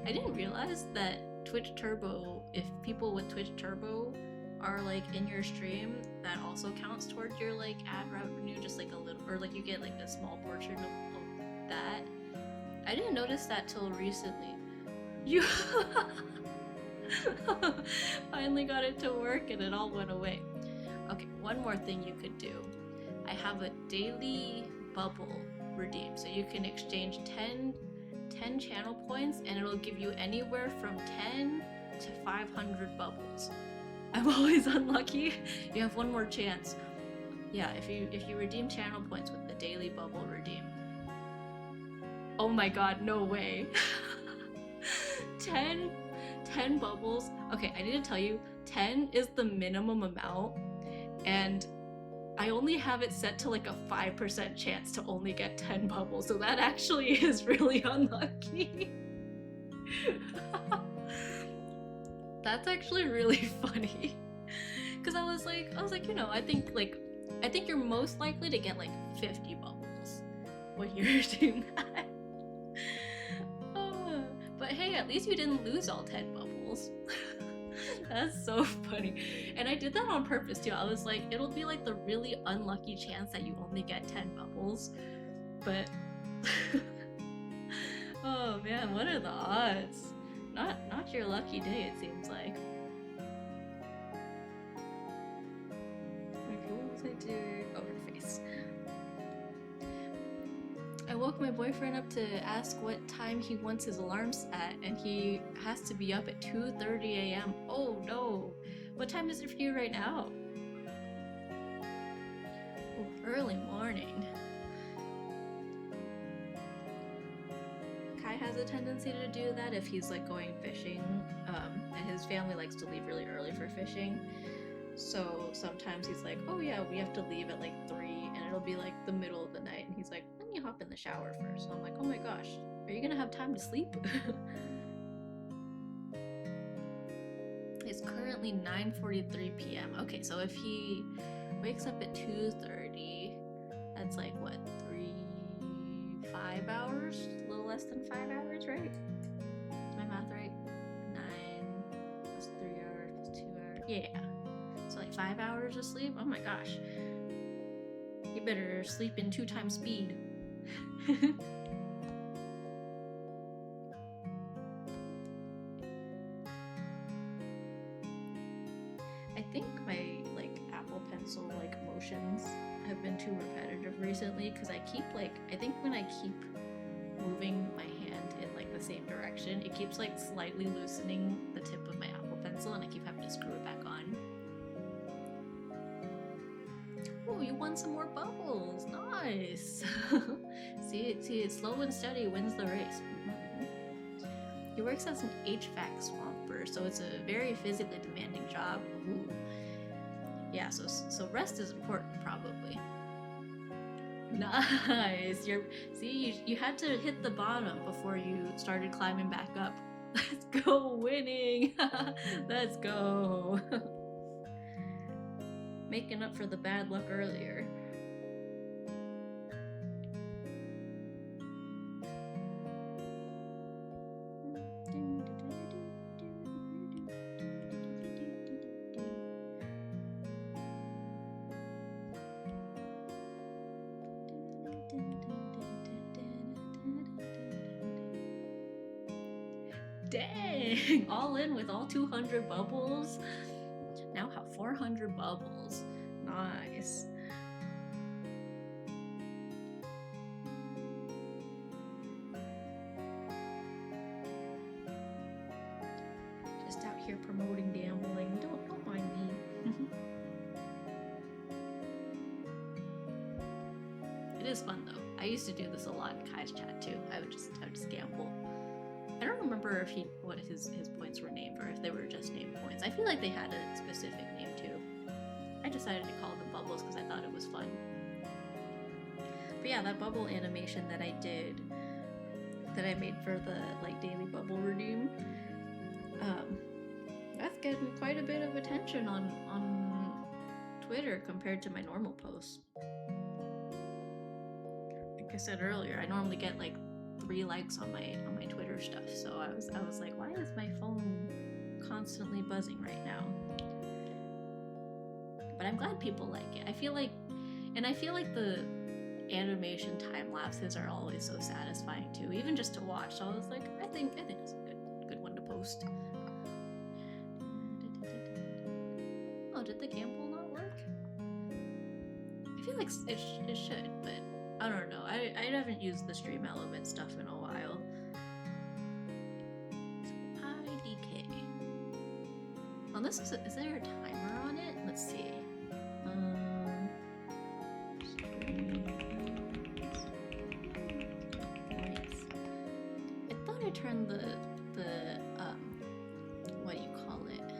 I didn't realize that Twitch Turbo, if people with Twitch Turbo are like in your stream, that also counts towards your like ad revenue, just like a little, or like you get like a small portion of that. I didn't notice that till recently. You finally got it to work and it all went away. Okay, one more thing you could do. I have a daily bubble redeem, so you can exchange 10 channel points and it'll give you anywhere from 10 to 500 bubbles. I'm always unlucky. You have one more chance. Yeah, if you redeem channel points with the daily bubble redeem. Oh my god, no way. 10 bubbles. Okay, I need to tell you, 10 is the minimum amount, and I only have it set to like a 5% chance to only get 10 bubbles, so that actually is really unlucky. That's actually really funny. Cause I was like, you know, I think you're most likely to get like 50 bubbles when you're doing that. But hey, at least you didn't lose all 10 bubbles. That's so funny. And I did that on purpose too. I was like, it'll be like the really unlucky chance that you only get 10 bubbles. but oh man, what are the odds? Not your lucky day, it seems like. Okay, what was I doing? Oh, her face. I woke my boyfriend up to ask what time he wants his alarm set, and he has to be up at 2:30 a.m. Oh no! What time is it for you right now? Oh, early morning. Kai has a tendency to do that if he's like going fishing, and his family likes to leave really early for fishing. So sometimes he's like, oh yeah, we have to leave at like 3, and it'll be like the middle of the night, and he's like, let me hop in the shower first. So I'm like, oh my gosh, are you gonna have time to sleep? It's currently 9:43 p.m. Okay, so if he wakes up at 2:30, that's like what, 5 hours? A little less than 5 hours, right? Is my math right? 9 plus 3 hours plus 2 hours. Yeah. So like 5 hours of sleep? Oh my gosh. You better sleep in 2 times speed. I think my like Apple Pencil like motions have been too repetitive recently because I think when I keep moving my hand in like the same direction, it keeps like slightly loosening the tip of my Apple Pencil and I keep having to screw it back on. Oh, you won some more bubbles. Nice. see, slow and steady wins the race. He works as an HVAC swamper, so it's a very physically demanding job. Ooh. Yeah, so rest is important, probably. Nice. You had to hit the bottom before you started climbing back up. Let's go, winning. Let's go. Making up for the bad luck earlier. Dang! All in with all 200 bubbles. Now have 400 bubbles. Nice. Just out here promoting gambling. Don't mind me. It is fun though. I used to do this a lot in Kai's chat too. I would just gamble. I don't remember what his points were named or if they were just named points. I feel like they had a specific name too. I decided to call them bubbles because I thought it was fun. But yeah, that bubble animation that I did, that I made for the like daily bubble redeem, that's getting quite a bit of attention on Twitter compared to my normal posts. Like I said earlier, I normally get like 3 likes on my Twitter stuff, so I was like, why is my phone constantly buzzing right now? But I'm glad people like it. I feel like the animation time lapses are always so satisfying too, even just to watch. So I was like, I think it's a good one to post. Oh, did the gamble not work? I feel like it should, but I don't know. I haven't used the Stream Element stuff in a while. IDK. Oh, this is there a timer on it? Let's see. I thought I turned the what do you call it?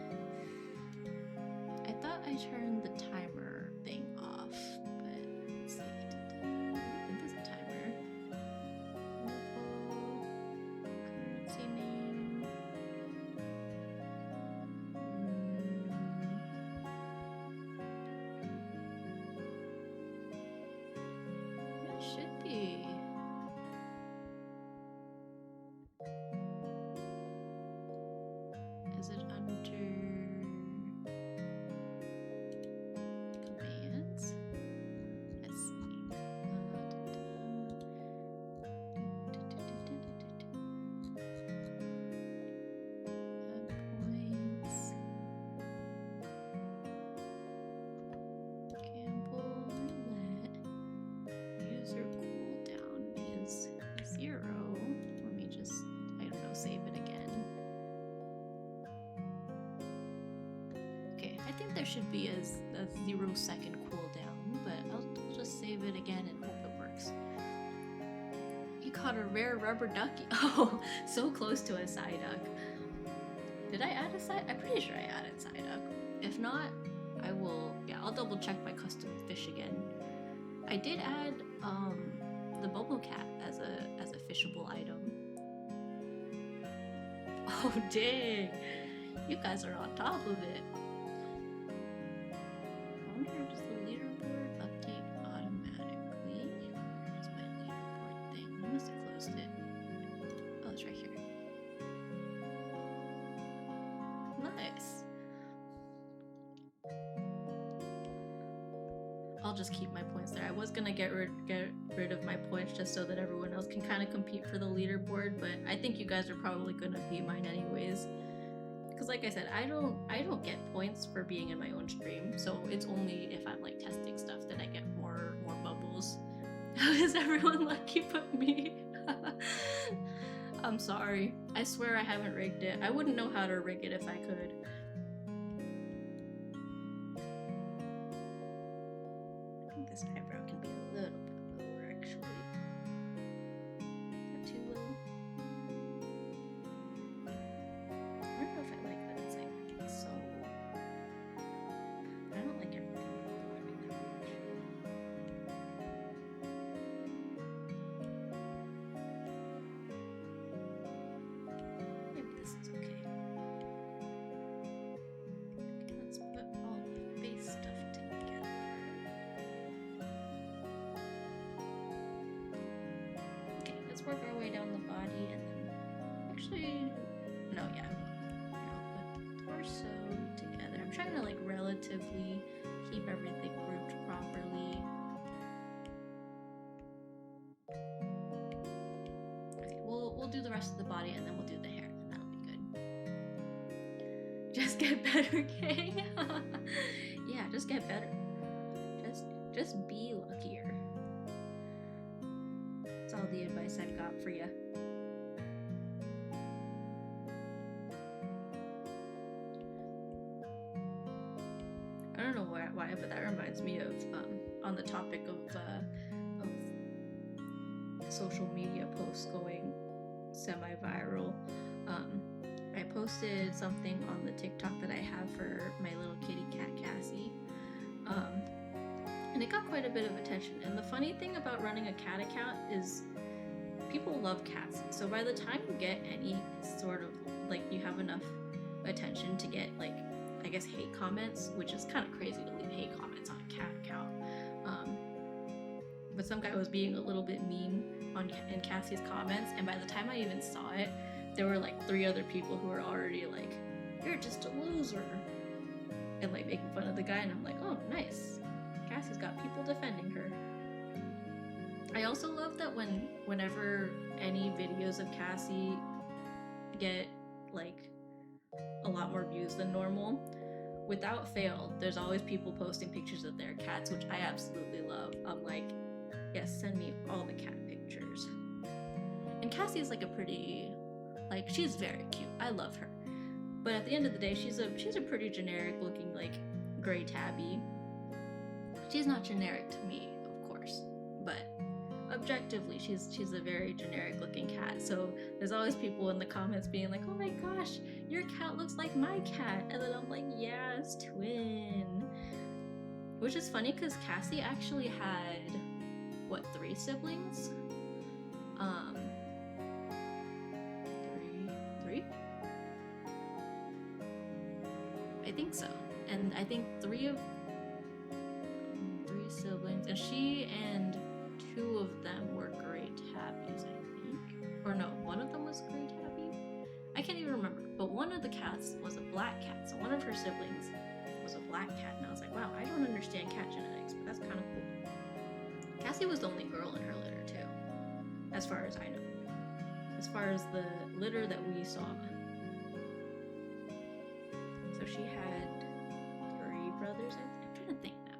I thought I turned the timer thing off, but let's see. It is a timer. Currency name. It should be. there should be a 0-second cooldown, but I'll just save it again and hope it works. You caught a rare rubber ducky. Oh, so close to a Psyduck. Did I add a Psyduck? I'm pretty sure I added Psyduck. If not, I will, yeah, I'll double check my custom fish again. I did add the bubble cat as a fishable item. Oh dang! You guys are on top of it. I wonder if the leaderboard update automatically. Where's my leaderboard thing? I must have closed it. Oh, it's right here. Nice. I'll just keep my points there. I was gonna get rid of my points just so that everyone else can kind of compete for the leaderboard, but I think you guys are probably gonna beat mine anyways. Because like I said, I don't get points for being in my own stream, so it's only if I'm like testing stuff that I get more bubbles. How is everyone lucky but me? I'm sorry. I swear I haven't rigged it. I wouldn't know how to rig it if I could. I think this eyebrow can be a little bit lower actually. Not too low. I don't know if I like that it's like so. I don't like everything blurring that much. Maybe this is okay. Okay, let's put all the face stuff together. Okay, let's work our way down the body and then actually no, yeah. Put torso together. I'm trying to like relatively keep everything grouped properly. Okay, we'll do the rest of the body and then we'll do the hair and that'll be good. Just get better, gang. Yeah, just get better. Just be luckier. That's all the advice I've got for you. I don't know why, but that reminds me of on the topic of social media posts going semi-viral. I posted something on the TikTok that I have for my little kitty cat Cassie, and it got quite a bit of attention. And the funny thing about running a cat account is people love cats. So by the time you get any sort of like you have enough attention to get like I guess hate comments, which is kind of crazy to leave hate comments on a cat account. But some guy was being a little bit mean in Cassie's comments, and by the time I even saw it, there were like 3 other people who were already like, "You're just a loser," and like making fun of the guy. And I'm like, "Oh, nice. Cassie's got people defending her." I also love that whenever any videos of Cassie get like a lot more views than normal, without fail, there's always people posting pictures of their cats, which I absolutely love. I'm like, yes, send me all the cat pictures. And Cassie is like a pretty, like, she's very cute. I love her. But at the end of the day, she's a pretty generic looking like gray tabby. She's not generic to me, of course, but objectively she's a very generic looking cat. So there's always people in the comments being like, "Oh my gosh, your cat looks like my cat," and then I'm like, "Yes, twin." Which is funny because Cassie actually had what, 3 siblings? Three? I think so. And I think 3 siblings, and she and 2 of them were gray tabbies, I think. Or no, one of them was gray tabby? I can't even remember. But one of the cats was a black cat, so one of her siblings was a black cat, and I was like, wow, I don't understand cat genetics, but that's kind of cool. Cassie was the only girl in her litter, too, as far as I know. As far as the litter that we saw. So she had 3 brothers, I'm trying to think now.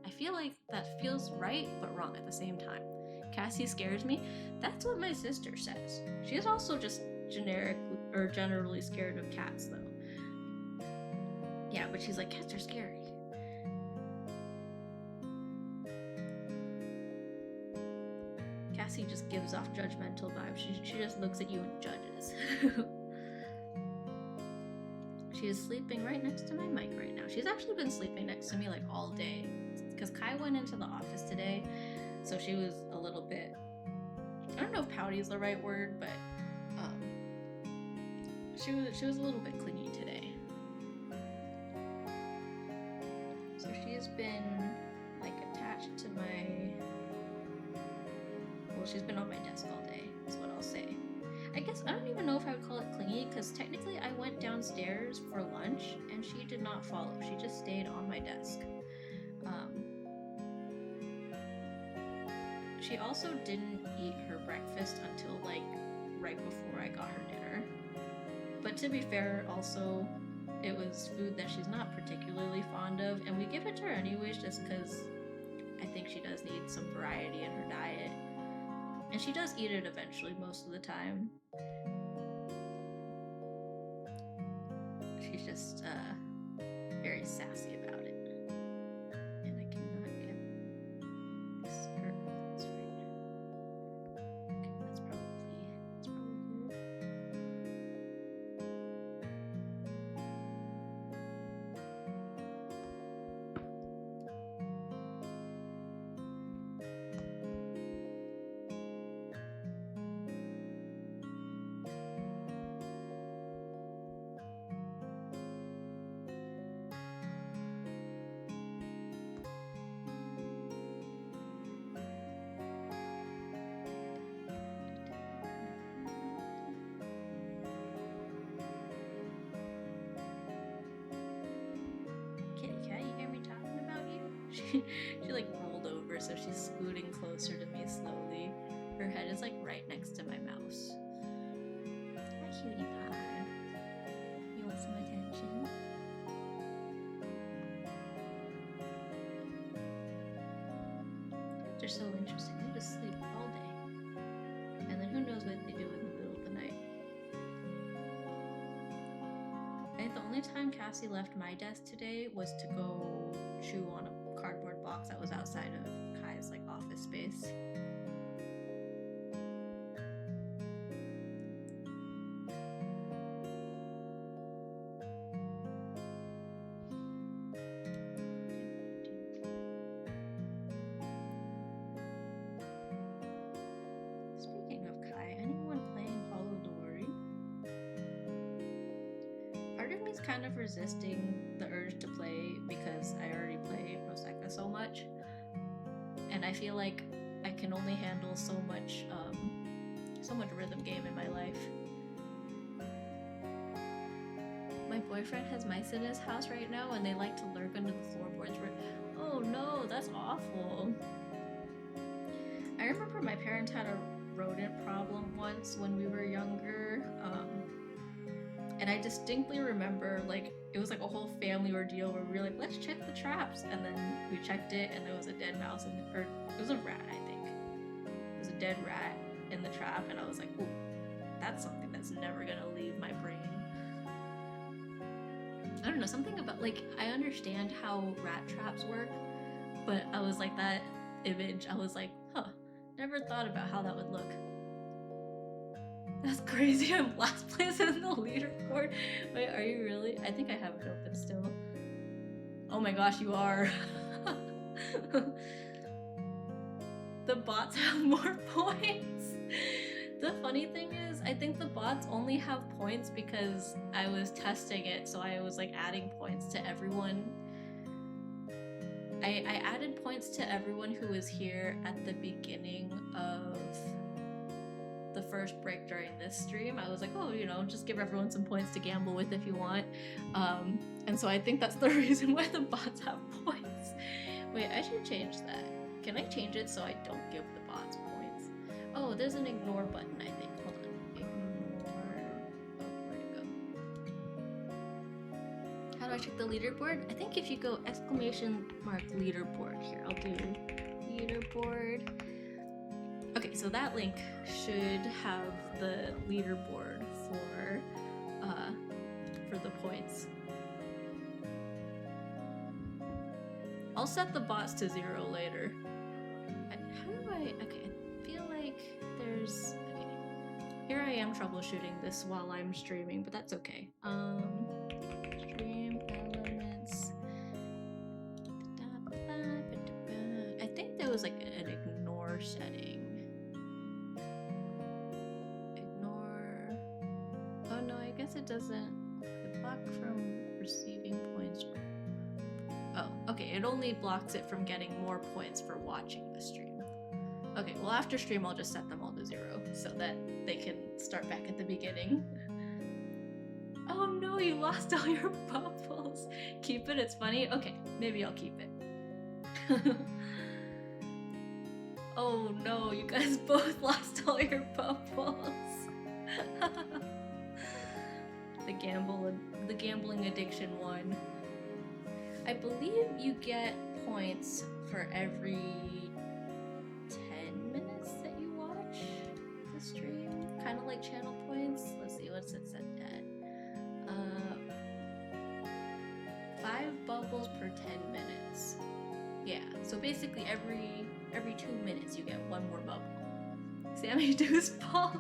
I feel like that feels right, but wrong at the same time. Cassie scares me. That's what my sister says. She is also just generic or generally scared of cats, though. Yeah, but she's like, cats are scary. Cassie just gives off judgmental vibes. She just looks at you and judges. She is sleeping right next to my mic right now. She's actually been sleeping next to me like all day because Kai went into the office today, so she was a little bit, I don't know if pouty is the right word, but she was a little bit clingy today. So she has been like attached to she's been on my desk all day, is what I'll say. I guess I don't even know if I would call it clingy, because technically I went downstairs for lunch and she did not follow. She just stayed on my desk. She also didn't eat her breakfast until like right before I got her dinner. But to be fair, also, it was food that she's not particularly fond of, and we give it to her anyways just because I think she does need some variety in her diet. And she does eat it eventually most of the time. She's just very sassy about it. And I cannot get this her that's right. Okay, that's probably good. Kitty cat, you hear me talking about you? She like rolled over, so she's scooting closer to me slowly. Her head is like right next to my mouse. Hi, cutie pie. You want some attention? They're so interesting. They just sleep all day. And then who knows what they do in the middle of the night. I think the only time Cassie left my desk today was to go chew on a cardboard box that was outside of Kai's like office space. Speaking of Kai, anyone playing Hollow Dory? Part of me is kind of resisting the urge to play because I already play Prosecca so much, and I feel like I can only handle so much rhythm game in my life. My boyfriend has mice in his house right now, and they like to lurk under the floorboards. Oh no, that's awful. I remember my parents had a rodent problem once when we were younger, and I distinctly remember like it was like a whole family ordeal where we were like, let's check the traps, and then we checked it and there was a dead mouse or it was a rat, I think. It was a dead rat in the trap, and I was like, ooh, that's something that's never gonna leave my brain. I don't know, something about like I understand how rat traps work, but I was like that image, I was like, huh, never thought about how that would look. That's crazy. I'm last place in the leaderboard. Wait, are you really? I think I have it open still. Oh my gosh, you are. The bots have more points. The funny thing is, I think the bots only have points because I was testing it, so I was like adding points to everyone. I added points to everyone who was here at the beginning of the first break during this stream. I was like, oh, you know, just give everyone some points to gamble with if you want. And so I think that's the reason why the bots have points. Wait, I should change that. Can I change it so I don't give the bots points? Oh, there's an ignore button, I think. Hold on. Ignore. Oh, where'd it go? How do I check the leaderboard? I think if you go exclamation mark leaderboard here, I'll do leaderboard. Okay, so that link should have the leaderboard for the points. I'll set the bots to 0 later. How do I? Okay, I feel like there's... Okay. Here I am troubleshooting this while I'm streaming, but that's okay. Stream elements. I think there was like an ignore setting. Ignore. Oh no, I guess it doesn't. The block from receiving points. Oh, okay, it only blocks it from getting more points for watching the stream. Okay, well after stream I'll just set them all to 0 so that they can start back at the beginning. Oh no, you lost all your bubbles. Keep it, it's funny. Okay, maybe I'll keep it. Oh no, you guys both lost all your bubbles. The gambling addiction one. I believe you get points for every 10 minutes that you watch the stream. Kind of like channel points. Let's see, what's it set at? 5 bubbles per 10 minutes. Yeah, so basically every 2 minutes you get 1 more bubble. Sammy Deuce Ball.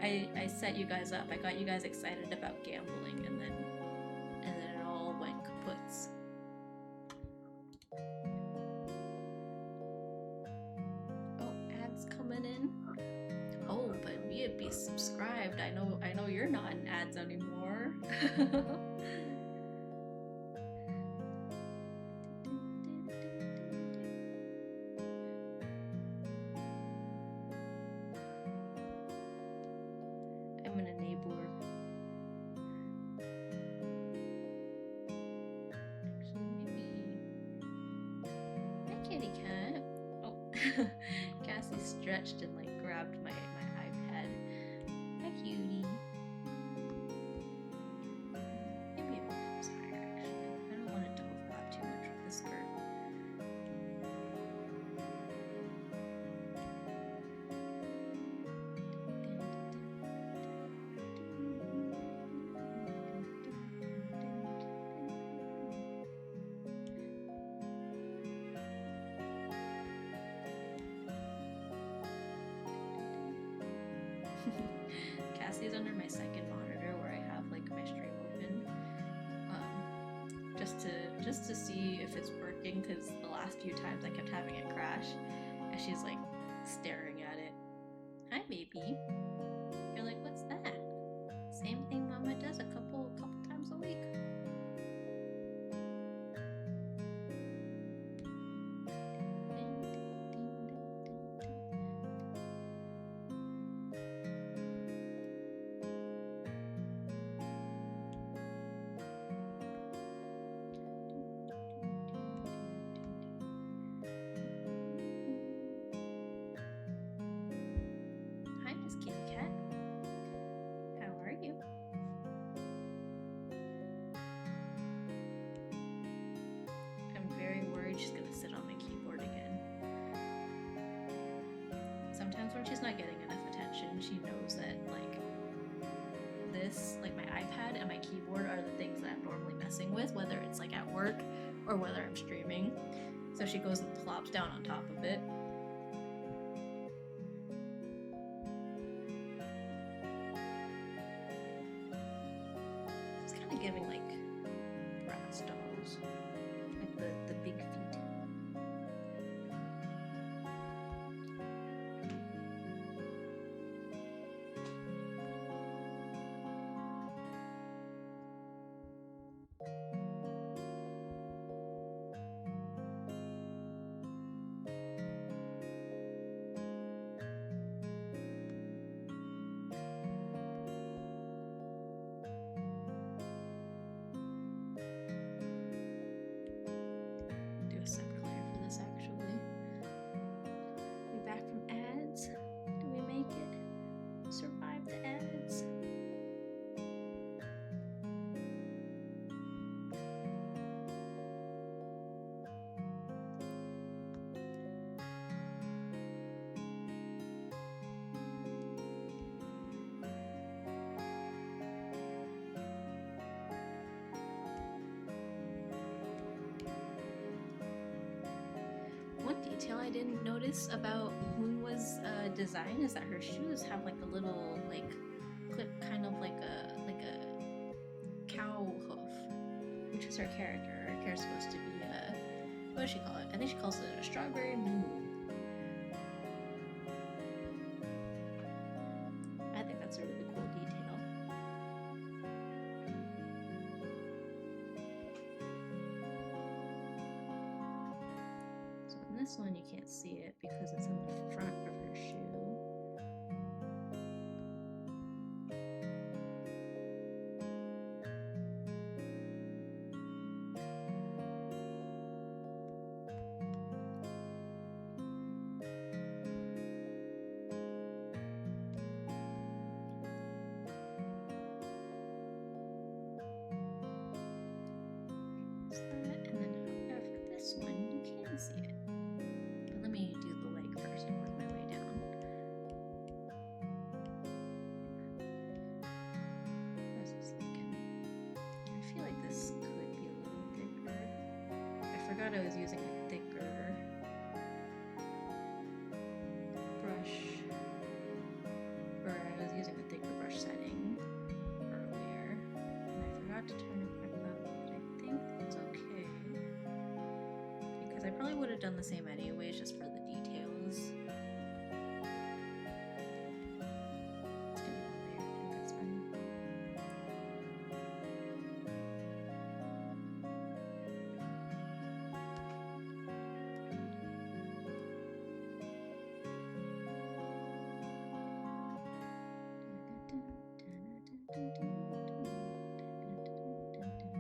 I set you guys up. I got you guys excited about gambling, and then it all went kaputs. Oh, ads coming in. Oh, but be subscribed. I know you're not in ads anymore. I'm an enabler. Actually, maybe... Hi, kitty cat. Oh, Cassie stretched and like grabbed my iPad. Hi, cutie. Maybe it becomes higher, actually. I don't want it to overlap too much with the skirt. Cassie's under my second monitor where I have like my stream open, just to see if it's working, because the last few times I kept having it crash, and she's like staring at it. Hi, baby. You're like, what's that? Same thing Mama does a couple times a week. Hi, Miss Kitty Cat. How are you? I'm very worried she's gonna sit on my keyboard again. Sometimes when she's not getting enough attention, she knows that like this, like my iPad and my keyboard are the things that I'm normally messing with, whether it's like at work or whether I'm streaming. So she goes and plops down on top of it. It's kind of giving like Bratz dolls, like the big feet. Do a separate layer for this actually. We back from ads? Do we make it? Survive the ads? One detail I didn't notice about Moonway was designed is that her shoes have like a little like clip, kind of like a cow hoof, which is her character. Her character's supposed to be a, what does she call it? I think she calls it a strawberry moo. I think that's a really cool detail. So in this one you can't see it because it's in the front of her shoe. And then however, this one you can see it. But let me do the leg first and work my way down. How's this looking? I feel like this could be a little thicker. I forgot I was using a thicker brush, or I was using a thicker brush setting earlier, and I forgot to turn it back up, but I think it's okay. Because I probably would have done the same anyways, just for the details. It's gonna be one layer, I think that's fine.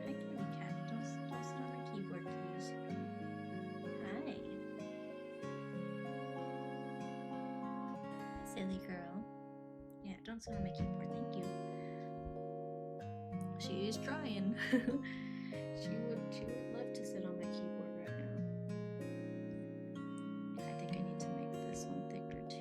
Hi, kitty cat. Don't sit on my keyboard, please. Hi. Silly girl. Yeah, don't sit on my keyboard, thank you. She is trying. she would love to sit on my keyboard right now. And I think I need to make this one thicker too.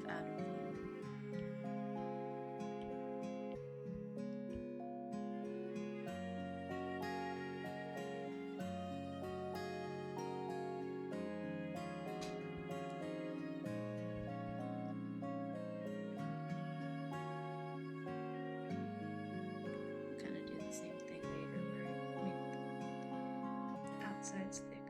out of them. Kind of do the same thing later where I make the outsides thicker.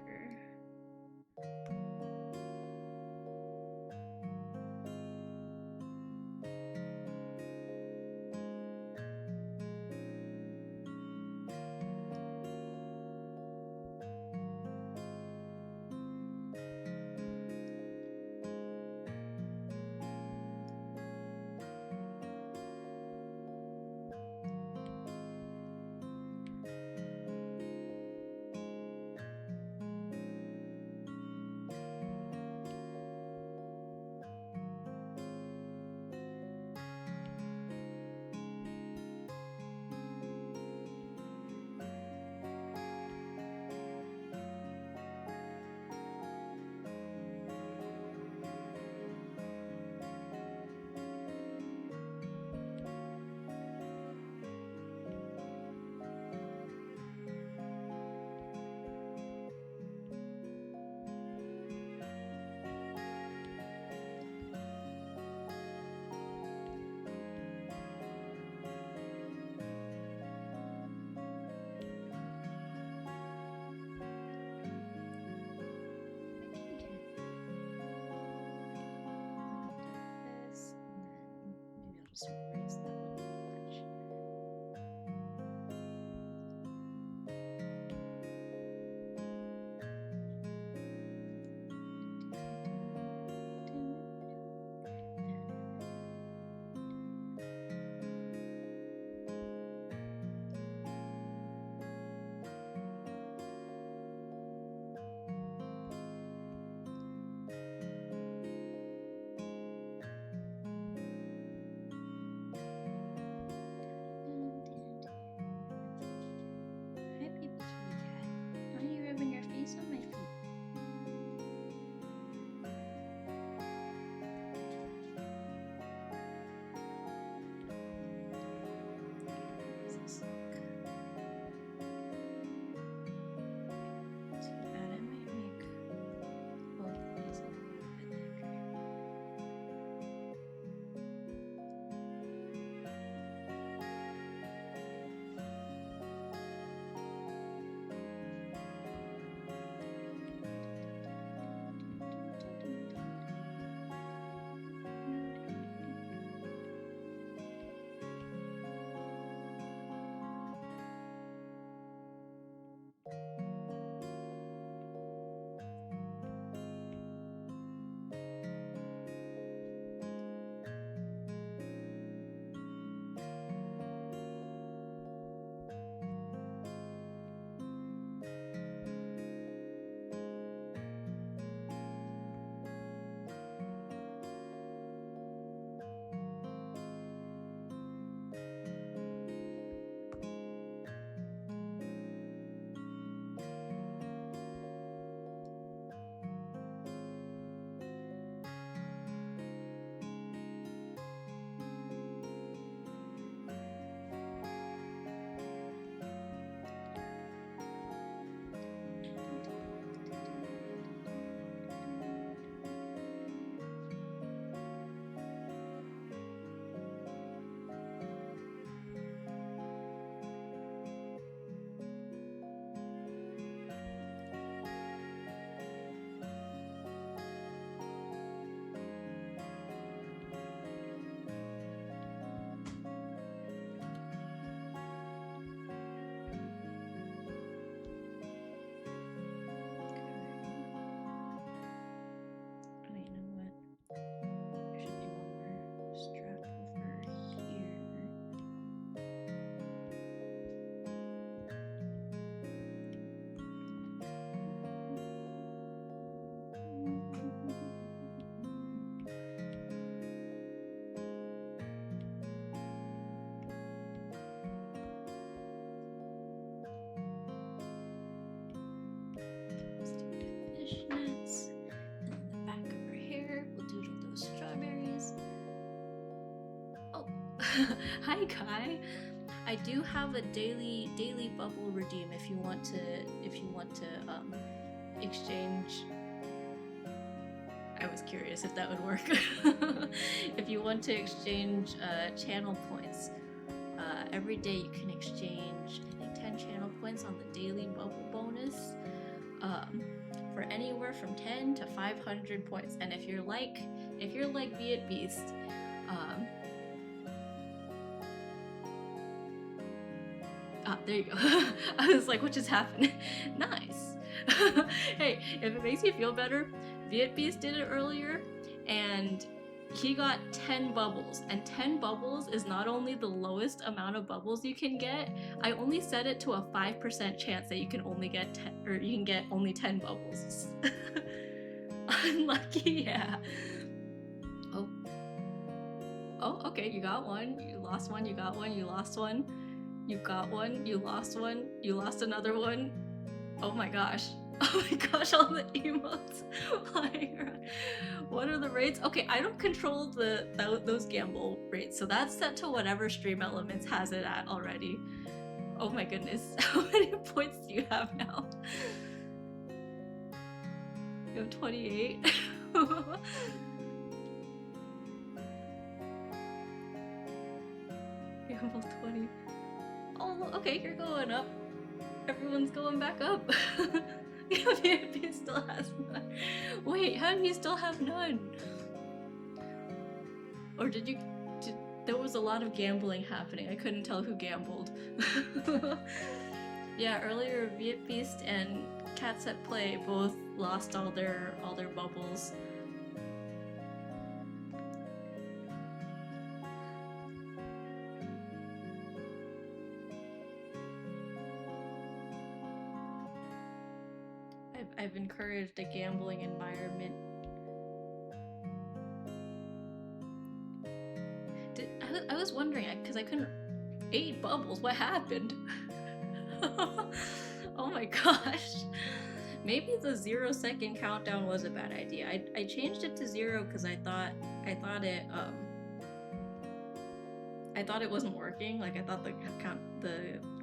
Hi Kai. I do have a daily bubble redeem if you want to exchange. I was curious if that would work. If you want to exchange channel points, every day you can exchange, I think, 10 channel points on the daily bubble bonus for anywhere from 10 to 500 points. And if you're like Viet Beast, there you go. I was like, what just happened? Nice. Hey, if it makes you feel better, Viet Beast did it earlier, and he got 10 bubbles, and 10 bubbles is not only the lowest amount of bubbles you can get. I only set it to a 5% chance that you can only get 10, or you can get only 10 bubbles. Unlucky, yeah. Oh, okay, you got one, you lost one, you got one, you lost one, you got one, you lost one, you lost another one. Oh my gosh. Oh my gosh, all the emotes flying around. What are the rates? Okay, I don't control those gamble rates, so that's set to whatever Stream Elements has it at already. Oh my goodness, how many points do you have now? You have 28? Gamble 20. Oh, okay, you're going up. Everyone's going back up. He still has none. Wait, how do you still have none? Or there was a lot of gambling happening. I couldn't tell who gambled. Yeah, earlier Viet Beast and Cats at Play both lost all their bubbles. I've encouraged a gambling environment. I was wondering, because I couldn't... 8 bubbles, what happened? Oh my gosh. Maybe the 0-second countdown was a bad idea. I changed it to 0 because I thought it wasn't working. Like, I thought the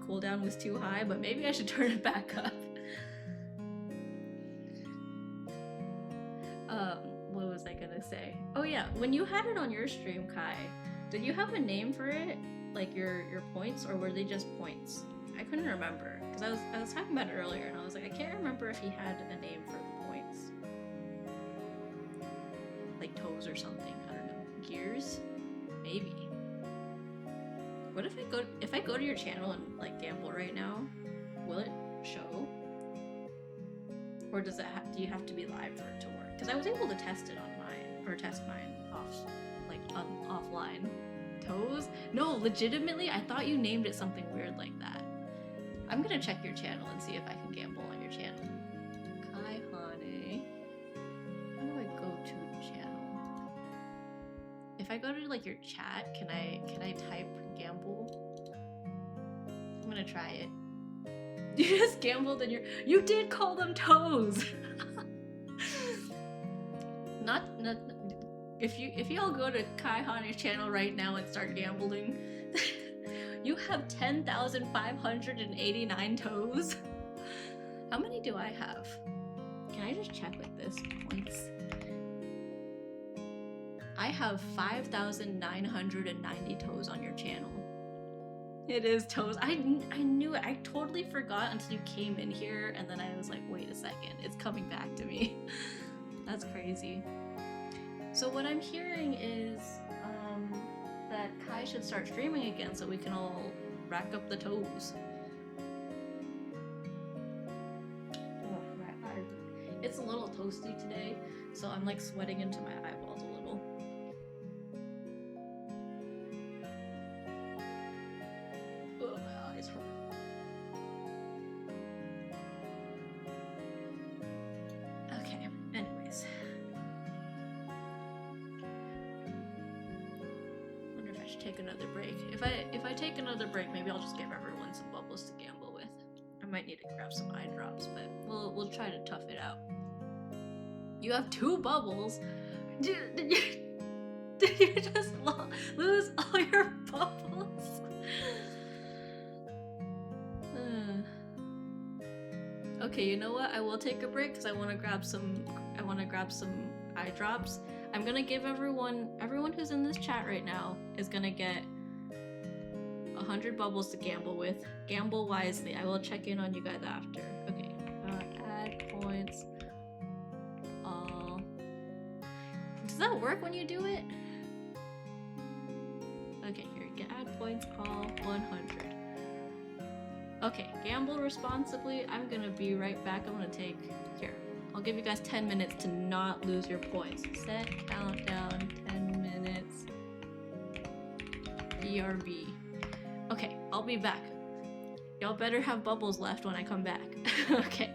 cooldown was too high, but maybe I should turn it back up. What was I gonna say? Oh yeah, when you had it on your stream, Kai, did you have a name for it? Like your points, or were they just points? I couldn't remember, because I was talking about it earlier, and I was like, I can't remember if he had a name for the points. Like toes or something, I don't know. Gears? Maybe. What if I go to your channel and like gamble right now, will it show? Or do you have to be live for it to work? Because I was able to test it on mine, or test mine offline. Toes? No, legitimately, I thought you named it something weird like that. I'm gonna check your channel and see if I can gamble on your channel. Kai Hane. How do I go to the channel? If I go to like your chat, can I type gamble? I'm gonna try it. You just gambled and you did call them toes. Not if y'all go to Kai Hane's channel right now and start gambling, you have 10,589 toes. How many do I have? Can I just check with this points? I have 5,990 toes on your channel. It is toes. I knew it. I totally forgot until you came in here, and then I was like, wait a second, it's coming back to me. That's crazy. So what I'm hearing is that Kai should start streaming again so we can all rack up the toes. It's a little toasty today, so I'm like sweating into my eyeballs a little. Oh, my eyes hurt. Okay, anyways. Wonder if I should take another break. If I take another break, maybe I'll just give everyone some bubbles to gamble with. I might need to grab some eye drops, but we'll try to tough it out. You have 2 bubbles? Did you just lose all your bubbles? Okay, you know what? I will take a break because I want to grab some. I want to grab some eye drops. I'm gonna give everyone who's in this chat right now is gonna get 100 bubbles to gamble with. Gamble wisely. I will check in on you guys after. Okay. Add points. All. Does that work when you do it? Okay, here you can add points all 100. Okay, gamble responsibly. I'm gonna be right back. I'm gonna take here. I'll give you guys 10 minutes to not lose your points. Set countdown 10 minutes. BRB. Okay, I'll be back. Y'all better have bubbles left when I come back. Okay.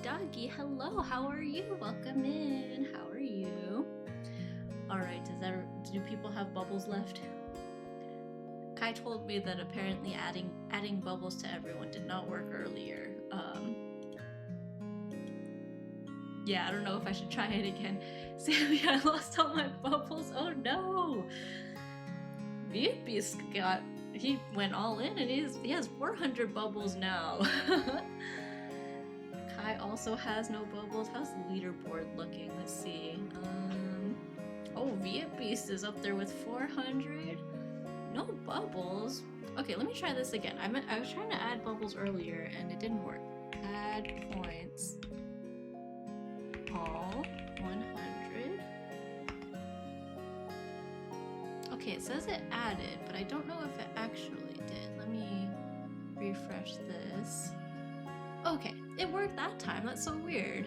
Doggy, hello, how are you? Welcome in. How are you? Alright, do people have bubbles left? Kai told me that apparently adding bubbles to everyone did not work earlier. Yeah, I don't know if I should try it again. Sammy, I lost all my bubbles. Oh no! Beepy's he went all in and he has 400 bubbles now. Kai also has no bubbles. How's the leaderboard looking? Let's see. Oh, Viet Beast is up there with 400. No bubbles. Okay, let me try this again. I was trying to add bubbles earlier and it didn't work. Add points. All 100. Okay, it says it added, but I don't know if it actually did. Let me refresh this. Okay, it worked that time. That's so weird.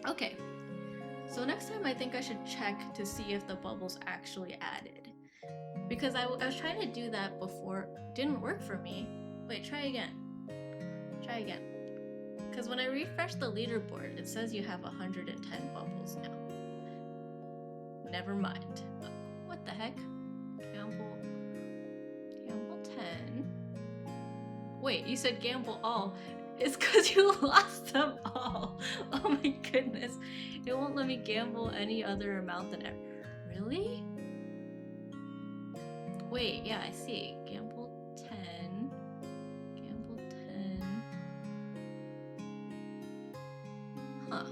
Okay, so next time I think I should check to see if the bubbles actually added. Because I was trying to do that before. It didn't work for me. Wait, try again. Try again. Because when I refresh the leaderboard, it says you have 110 bubbles now. Never mind. What the heck? Gamble 10. Wait, you said gamble all. It's because you lost them all. Oh my goodness. It won't let me gamble any other amount than ever. Really? Wait, yeah, I see. Gamble 10. Gamble 10. Huh.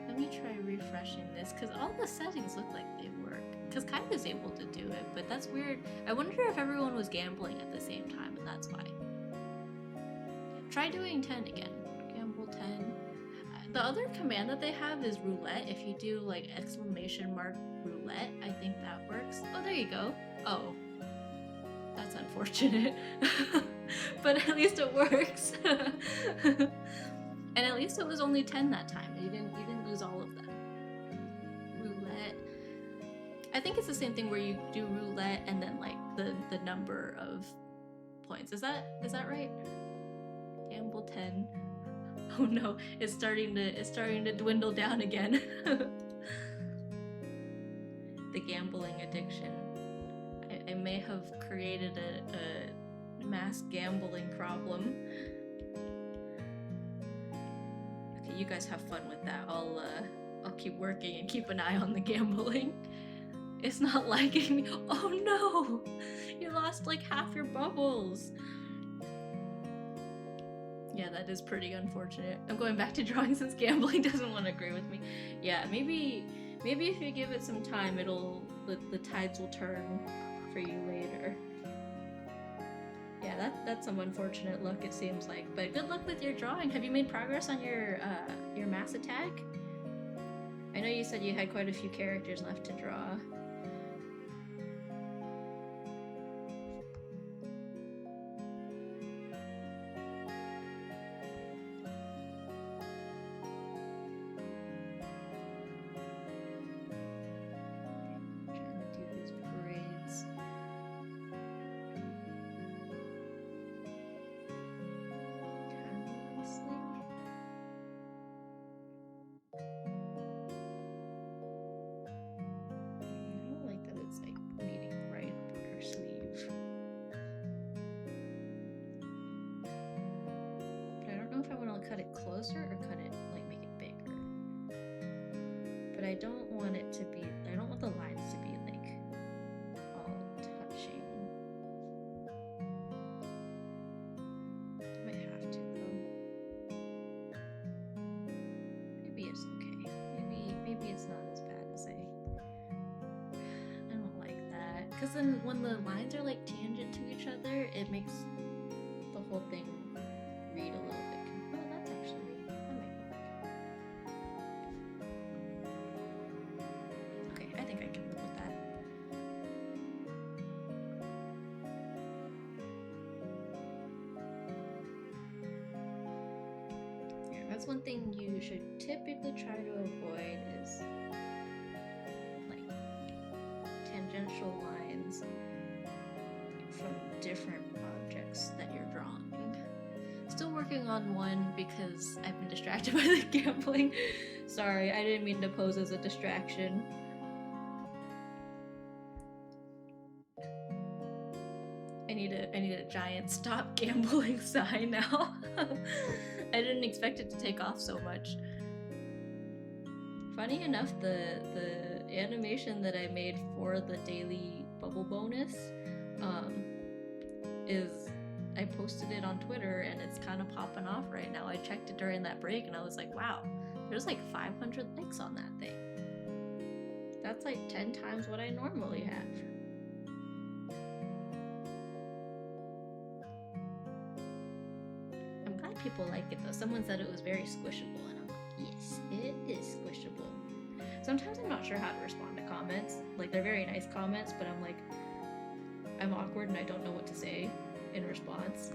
Let me try refreshing this, because all the settings look like they work. Because Kai was able to do it, but that's weird. I wonder if everyone was gambling at the same time, and that's why. Try doing 10 again. Gamble 10. The other command that they have is roulette. If you do like exclamation mark roulette, I think that works. Oh, there you go. Oh, that's unfortunate. But at least it works. And at least it was only 10 that time. You didn't lose all of them. Roulette. I think it's the same thing where you do roulette and then like the number of points. Is that right? Gamble 10. Oh no, it's starting to dwindle down again. The gambling addiction. I may have created a mass gambling problem. Okay, you guys have fun with that. I'll keep working and keep an eye on the gambling. It's not liking me. Oh no! You lost like half your bubbles. Yeah, that is pretty unfortunate. I'm going back to drawing since gambling doesn't want to agree with me. Yeah, maybe if you give it some time, the tides will turn for you later. Yeah, that's some unfortunate luck it seems like. But good luck with your drawing. Have you made progress on your mass attack? I know you said you had quite a few characters left to draw. Cut it closer or cut it like make it bigger, but I don't want the lines to be like all touching. I might have to though. Maybe it's okay. Maybe it's not as bad as I don't like that, because then when the lines are like tangent to each other, it makes the whole thing read a little bit. That's one thing you should typically try to avoid is like tangential lines from different objects that you're drawing. Still working on one because I've been distracted by the gambling. Sorry, I didn't mean to pose as a distraction. I need a giant stop gambling sign now. I didn't expect it to take off so much. Funny enough, the animation that I made for the daily bubble bonus is I posted it on Twitter and it's kind of popping off right now. I checked it during that break and I was like, wow, there's like 500 likes on that thing. That's like 10 times what I normally have. I'm glad people like it though. Someone said it was very squishable and I'm like, yes, it is squishable. Sometimes I'm not sure how to respond to comments. Like, they're very nice comments, but I'm like, I'm awkward and I don't know what to say in response.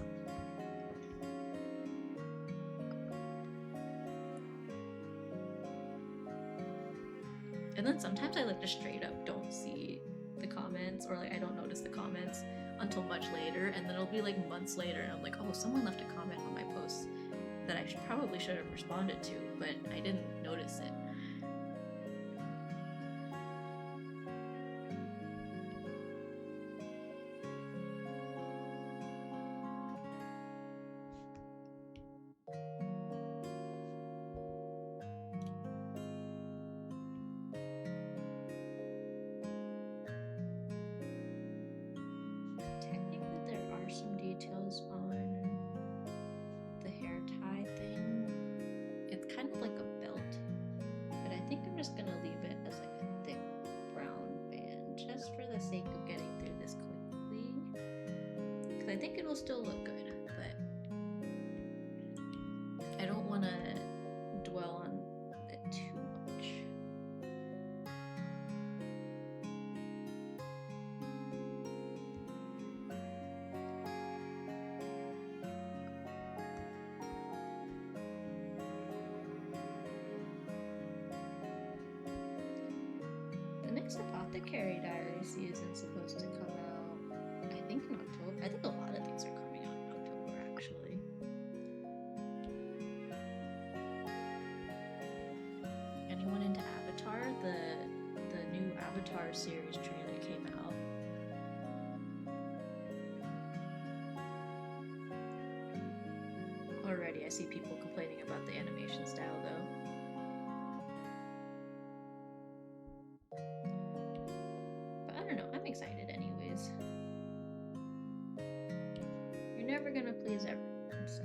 And then sometimes I like just straight up don't see the comments, or like I don't notice the comments until much later, and then it'll be like months later and I'm like, oh, someone left a comment on my post that I probably should have responded to, but I didn't notice it. Some details on the hair tie thing. It's kind of like a belt, but I think I'm just gonna leave it as like a thick brown band just for the sake of getting through this quickly, because I think it'll still look good, but I don't want to dwell on it too much. The next Apothecary Diary season's supposed to come out, I think in October. I think a lot of things are coming out in October, actually. Anyone into Avatar? The new Avatar series trailer came out. Already, I see people complaining about the animation style, though. I'm excited anyways. You're never gonna please everyone, so.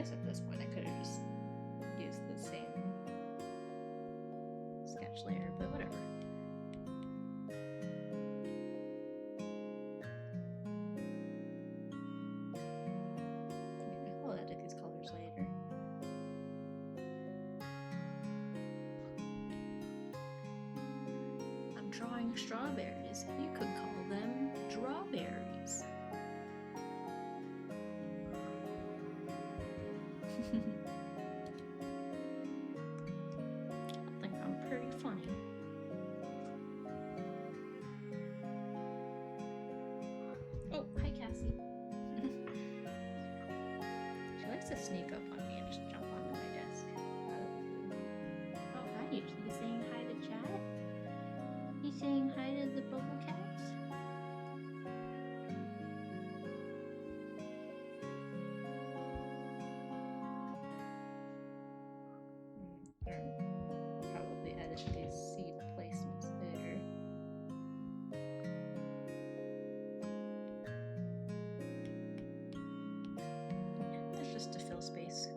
guess at this point I could have just used the same sketch layer, but whatever. I'll edit these colors later. I'm drawing strawberries. You could call them drawberries. I think I'm pretty funny. Oh, hi Cassie. She likes to sneak up on me and just jump onto my desk. Oh, hi, you saying hi to chat? You saying hi to the bubble cats? Probably edit these seed placements there. That's just to fill space.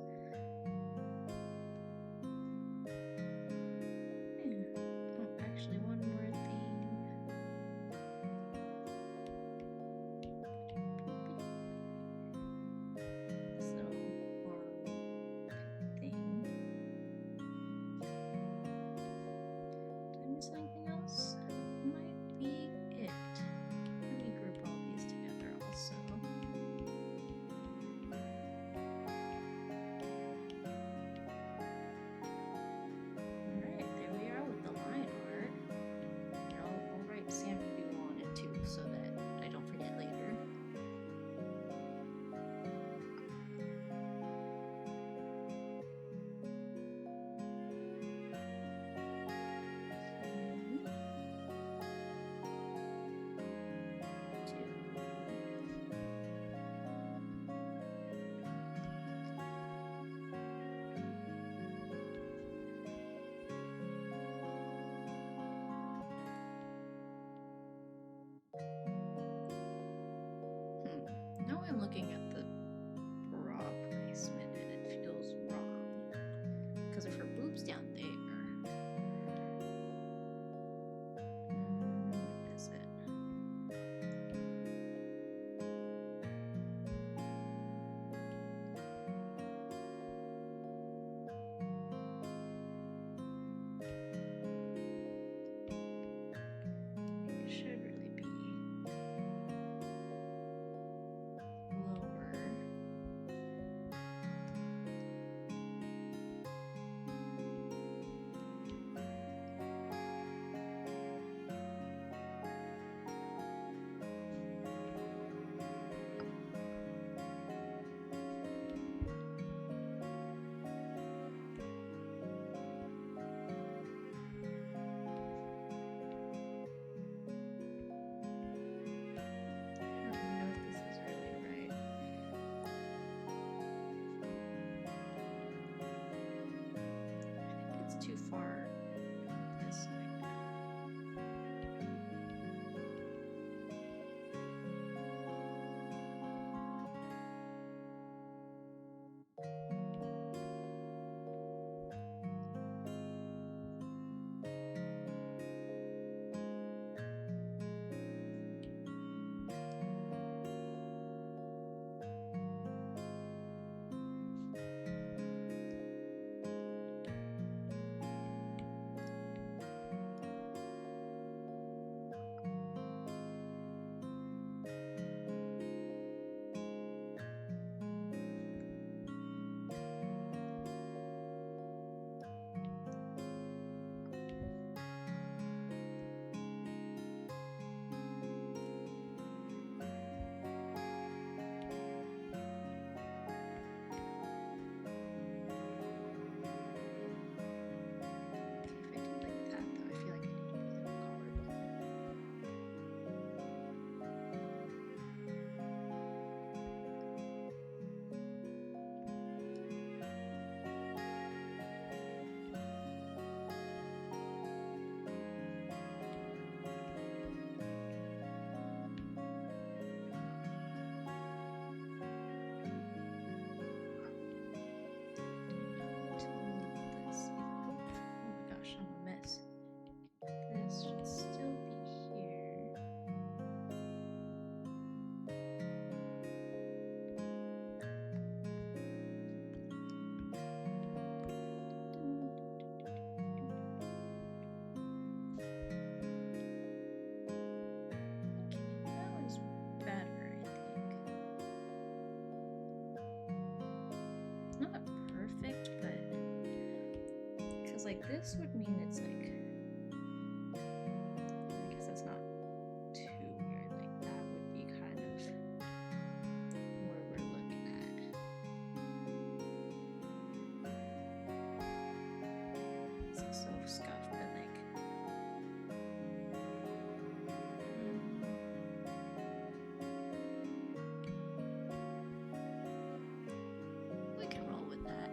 Oh, actually, one more thing. This little arm thing. Did I miss anything else? Might be it. Let me group all these together also. Alright, there we are with the line art. And I'll write Sammy Doodle on it too so that I don't forget later. Now I'm looking at the bra placement and it feels wrong. Because if her boob's down there. What is it? It should really be lower. Because like this would mean it's like, I guess that's not too weird. Like that would be kind of where we're looking at. It's like so scuffed, but like we can roll with that.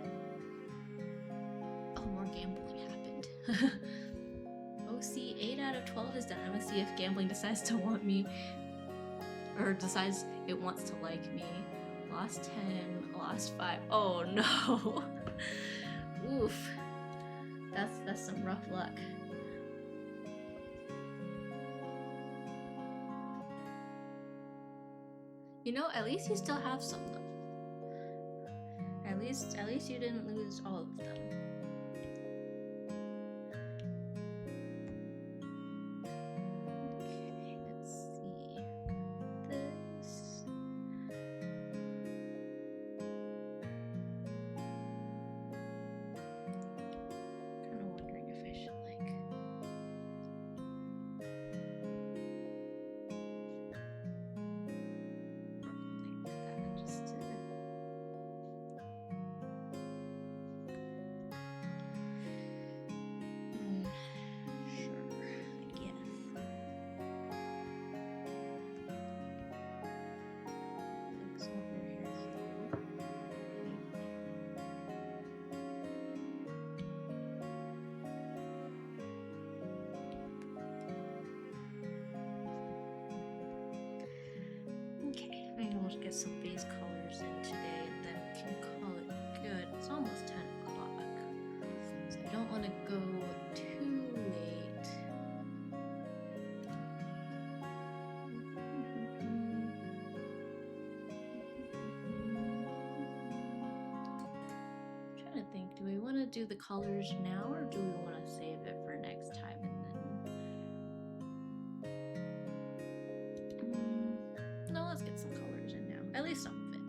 Oh, more gambling happened. Oh, see, 8 out of 12 is done. I'm gonna see if gambling decides to want me, or decides it wants to like me. Lost 10, lost 5. Oh no. Oof. That's some rough luck. You know, at least you still have some though. At least you didn't lose all of them. Okay, let's see. This. Kind of wondering if I should like that just to. Sure, I guess. Looks over here. Okay, maybe we'll get some base colors in today and then we can call it good. It's almost 10 o'clock, so I don't want to go too late. I'm trying to think, do we want to do the colors now or do we want to save it for next time and then no, let's get some colors in now, at least some of it.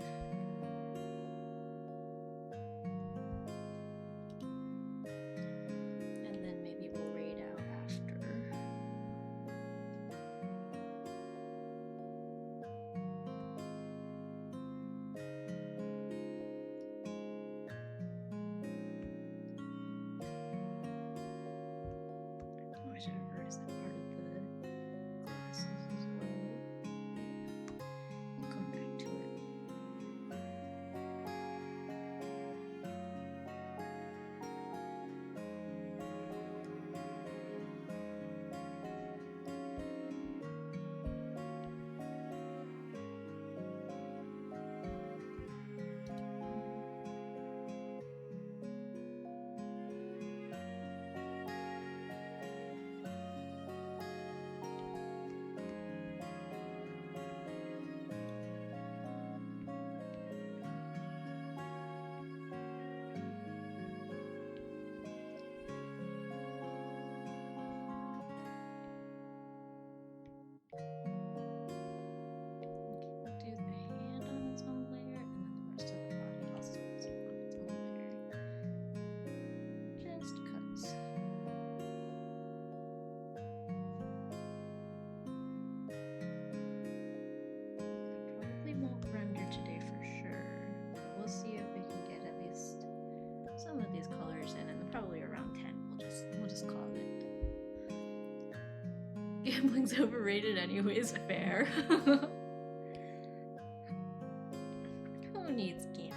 And then maybe we'll raid out after. Oh, I should have reversed that part of the glasses as well. We'll come back to it. We'll do the hand on its own layer, and then the rest of the body also is on its own layer. Just cuts. Probably won't render today for sure, but we'll see if we can get at least some of these colors in, and probably around 10. We'll just call it. Gambling's overrated anyways, fair. Who needs gambling?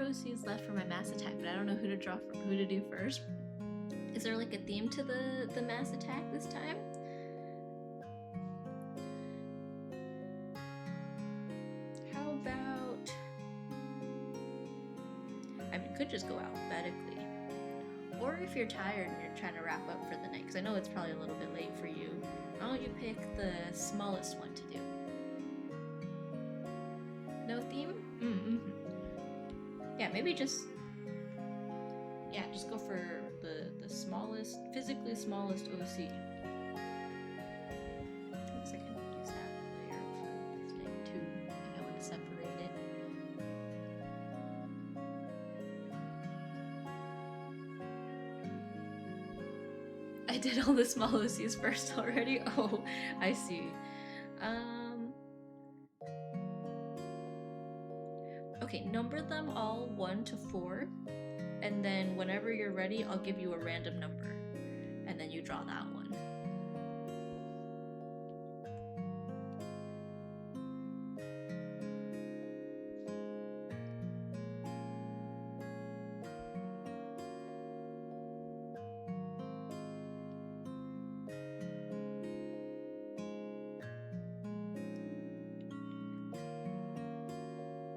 OCs left for my mass attack, but I don't know who to draw for, who to do first. Is there like a theme to the mass attack this time? How about... I mean, could just go alphabetically. Or if you're tired and you're trying to wrap up for the night, because I know it's probably a little bit late for you, why don't you pick the smallest one to do? No theme? Mm-hmm. Yeah, maybe just... Yeah, just go for the smallest, physically smallest OC. I can use that layer for this thing too, if I want to separate it. I did all the small OCs first already? Oh, I see. Okay, number them all 1 to 4, and then whenever you're ready, I'll give you a random number, and then you draw that one.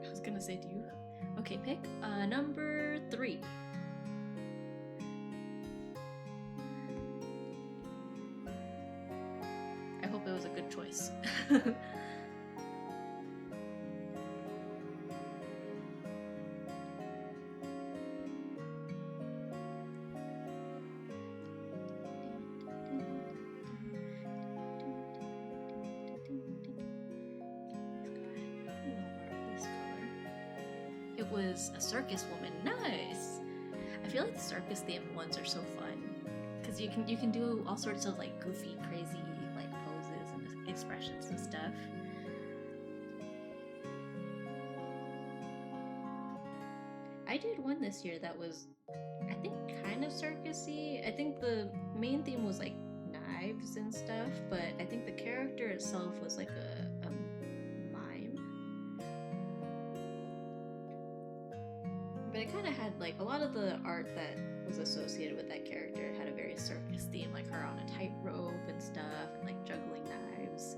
I was gonna say, do you? Okay, pick number 3. I hope it was a good choice. It was a circus woman. Nice. I feel like the circus themed ones are so fun because you can do all sorts of like goofy, crazy like poses and expressions and stuff. I did one this year that was, I think, kind of circusy. I think the main theme was like knives and stuff, but I think the character itself was like a mime. But it kind of had like a lot of the art that was associated with that character had a very circus theme, like her on a tightrope and stuff, and like juggling knives.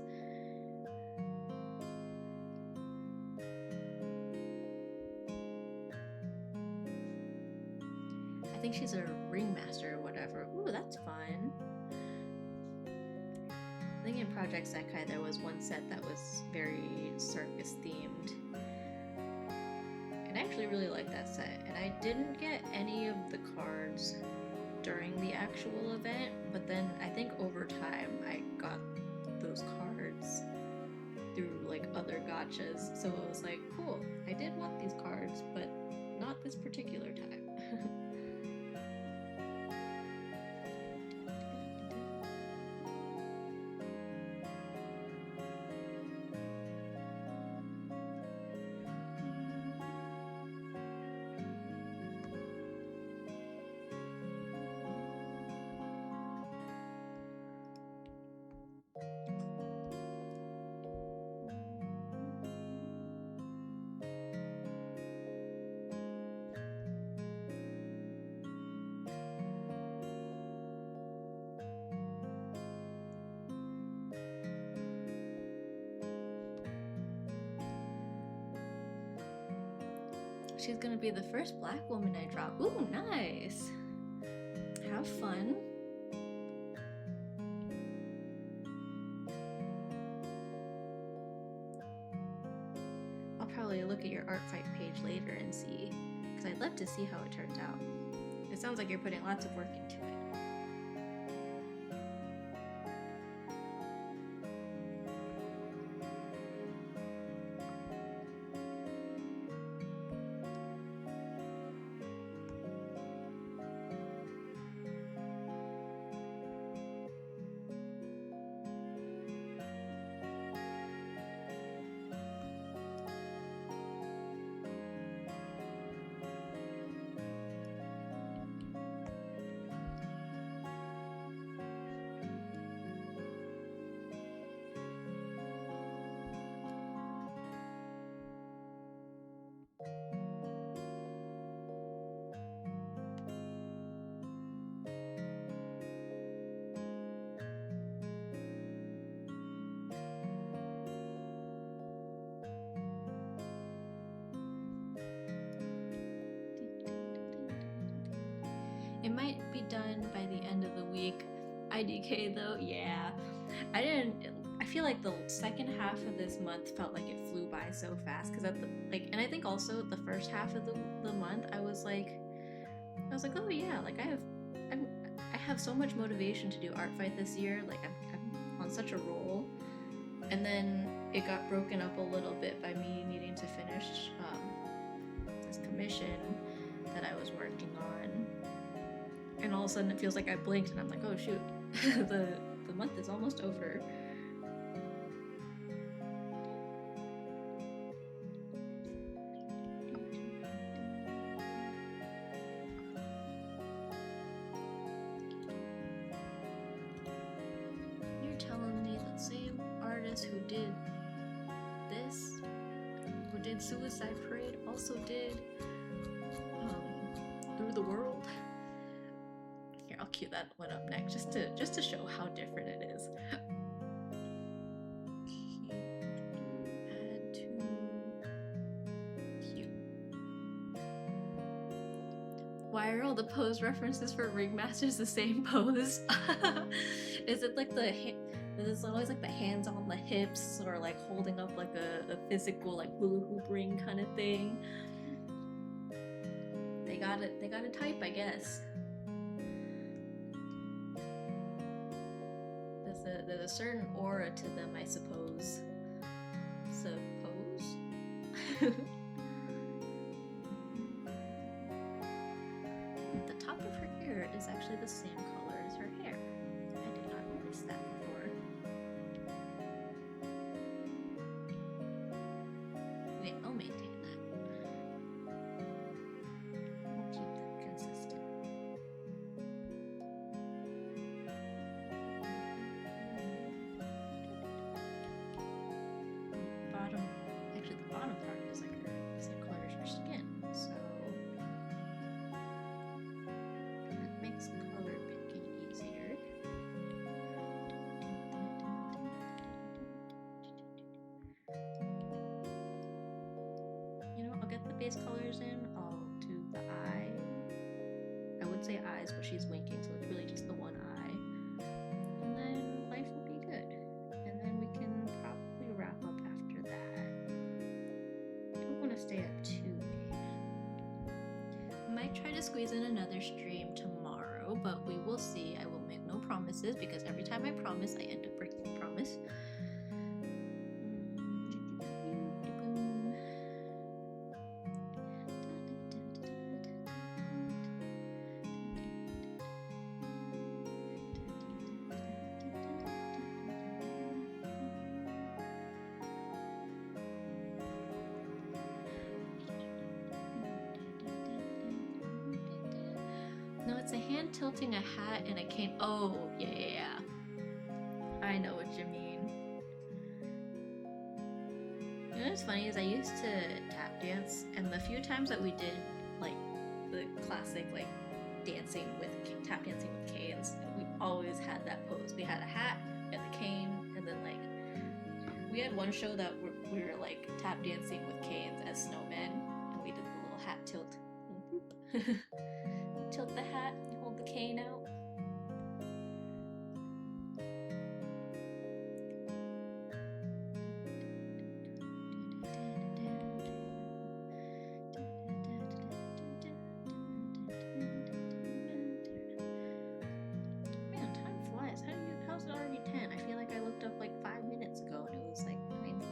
I think she's a ringmaster or whatever. Ooh, that's fun. I think in Project Sekai there was one set that was very circus themed. And I actually really liked that set. And I didn't get any of the cards during the actual event, but then I think over time I got those cards through like other gachas. So it was like, cool, I did want these cards, but not this particular time. She's gonna be the first black woman I draw. Ooh, nice! Have fun. I'll probably look at your art fight page later and see, because I'd love to see how it turns out. It sounds like you're putting lots of work into it. might be done by the end of the week. IDK though, yeah. I feel like the second half of this month felt like it flew by so fast because and I think also the first half of the month I was like, oh yeah, like I have so much motivation to do art fight this year. Like I'm on such a roll, and then it got broken up a little bit by me needing to finish this commission that I was working on, and all of a sudden it feels like I blinked and I'm like, oh shoot, the month is almost over. Telling me that same artist who did this, who did Suicide Parade, also did Through the World. Here, I'll cue that one up next, just to show how different it is. Add to queue. Why are all the pose references for Ringmasters the same pose? Is it like there's always like the hands on the hips or like holding up like a physical like hula hoop ring kind of thing? They got it type, I guess. There's a certain aura to them, I suppose. The top of her ear is actually the same color as her hair. I did not notice that before. Wait, I'll maintain that. We'll keep that consistent. Actually the bottom part is like the same color as your skin, so that makes color picking easier. You know, I'll get the base colors in, I'll do the eye. I would say eyes, but she's winking, so it's really just the one eye. And then life will be good. And then we can probably wrap up after that. I don't want to stay up too late. I might try to squeeze in another stream tomorrow, but we will see. I will make no promises because every time I promise, I end up breaking the promise. No, it's a hand tilting a hat and a cane. Oh, yeah. I know what you mean. You know what's funny is I used to tap dance, and the few times that we did like the classic like tap dancing with canes, we always had that pose. We had a hat and the cane, and then like we had one show that we were like tap dancing with canes as snowmen, and we did the little hat tilt. Tilt the hat, hold the cane out. Man, time flies. How's it already 10? I feel like I looked up like 5 minutes ago and it was like 9:40.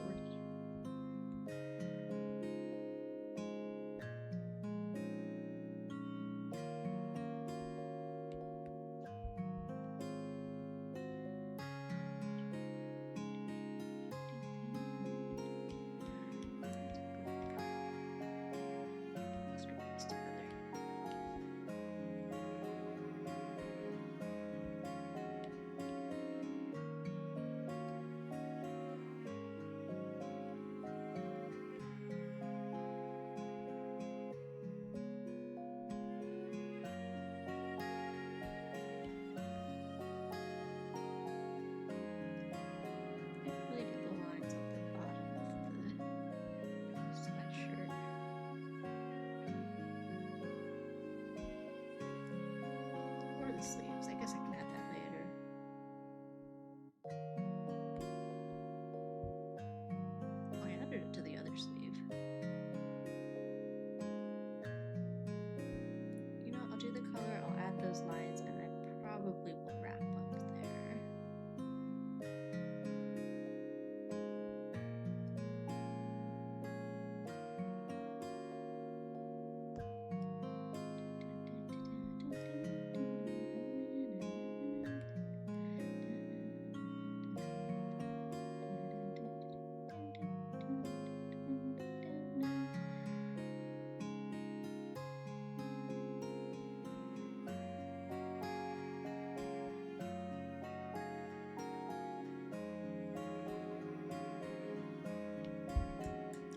add those lines, and I probably will wrap up there.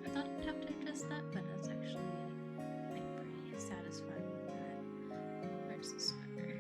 I thought I'd have to adjust that, but that's actually like pretty satisfying with that. Where's the sweater?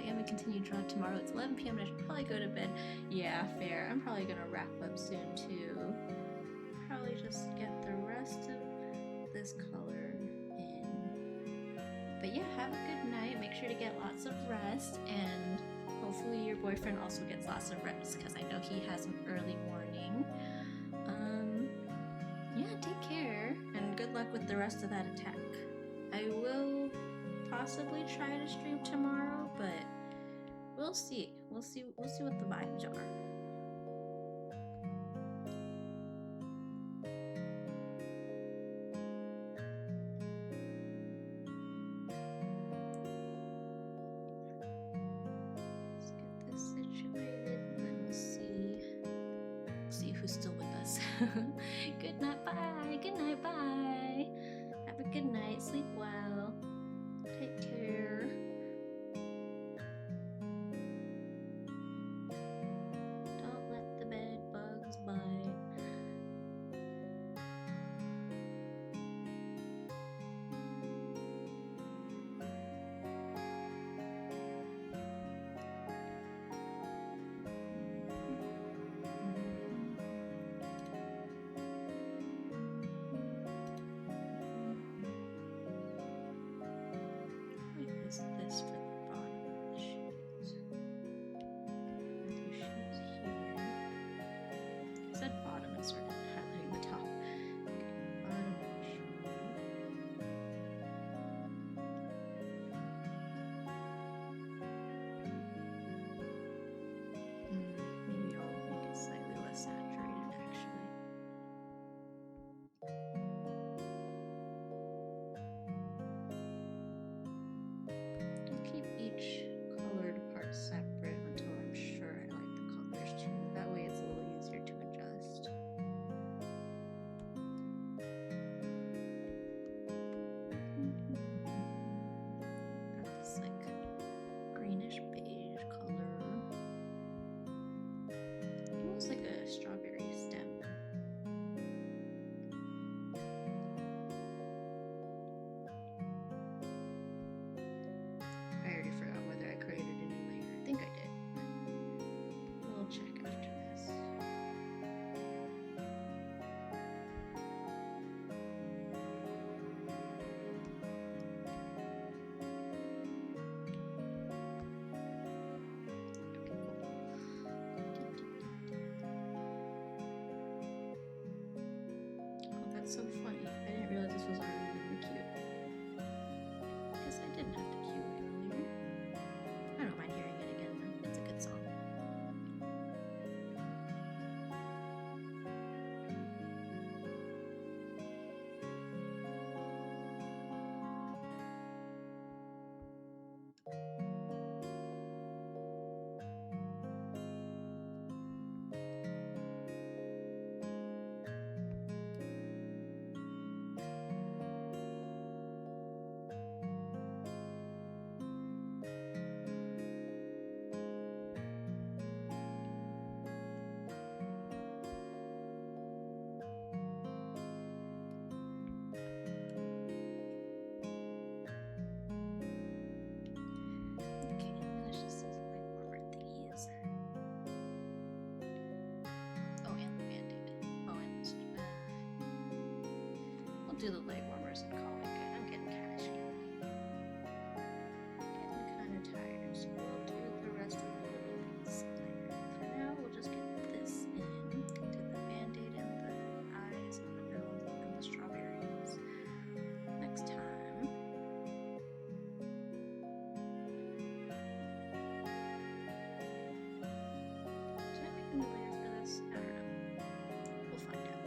I'm gonna continue drawing tomorrow. It's 11 p.m. and I should probably go to bed. Yeah, fair. I'm probably gonna wrap up soon too. Probably just get the rest of this color in. But yeah, have a good night. Make sure to get lots of rest, and hopefully your boyfriend also gets lots of rest because I know he has an early morning. Yeah, take care and good luck with the rest of that attack. I will possibly try to stream tomorrow, but we'll see. We'll see what the vibes are. Let's get this situated, and then we'll see who's still with us. Good night, bye. Good night, bye. Have a good night. Sleep well. Take care. Don't let the bed bugs bite. This for the bottom of the shoes. For the shoes here. I said bottom and started highlighting the top. Okay, bottom of the shoe. Maybe I'll make it slightly less saturated actually. Keep each colored part separate until I'm sure I like the colors too. That way it's a little easier to adjust. Got this like greenish beige color. Almost like a strawberry stem. I already forgot whether I created a new layer. I think I did, but we'll check after this. Okay, cool. Oh, that's so funny. I didn't realize this was already really cute. Guess I didn't have to cue it earlier. I don't mind hearing it again though. do the leg warmers and call it good. I'm getting kind of sleepy. Getting kind of tired, so we'll do the rest of the little things later. For now, we'll just get this in. Do the band-aid in the eyes and the nose and the strawberries next time. Did I make a new layer for this? I don't know. We'll find out.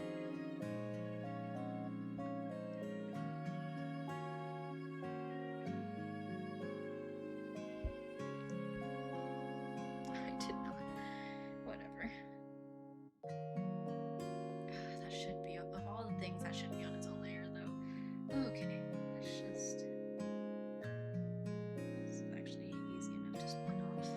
I did not. Whatever. That should be, of all the things, that should be on its own layer though. Okay, let's just. It's actually easy enough to split off.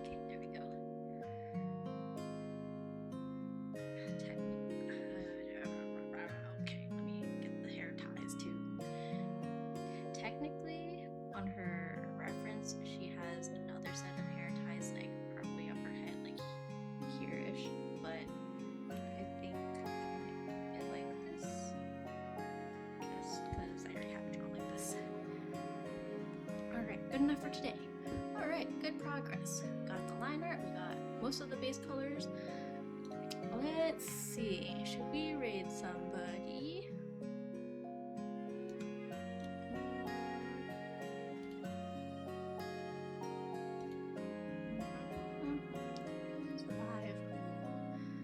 Okay, there we go. Okay, let me get the hair ties too. Technically, on her reference, she has another set of hair ties like probably up her head, like here-ish, but I think I like this just because I already have it drawn like this. Alright, good enough for today. Alright, good progress. Got the liner, we got most of the base colors. Let's see, should we raid somebody? Who's alive?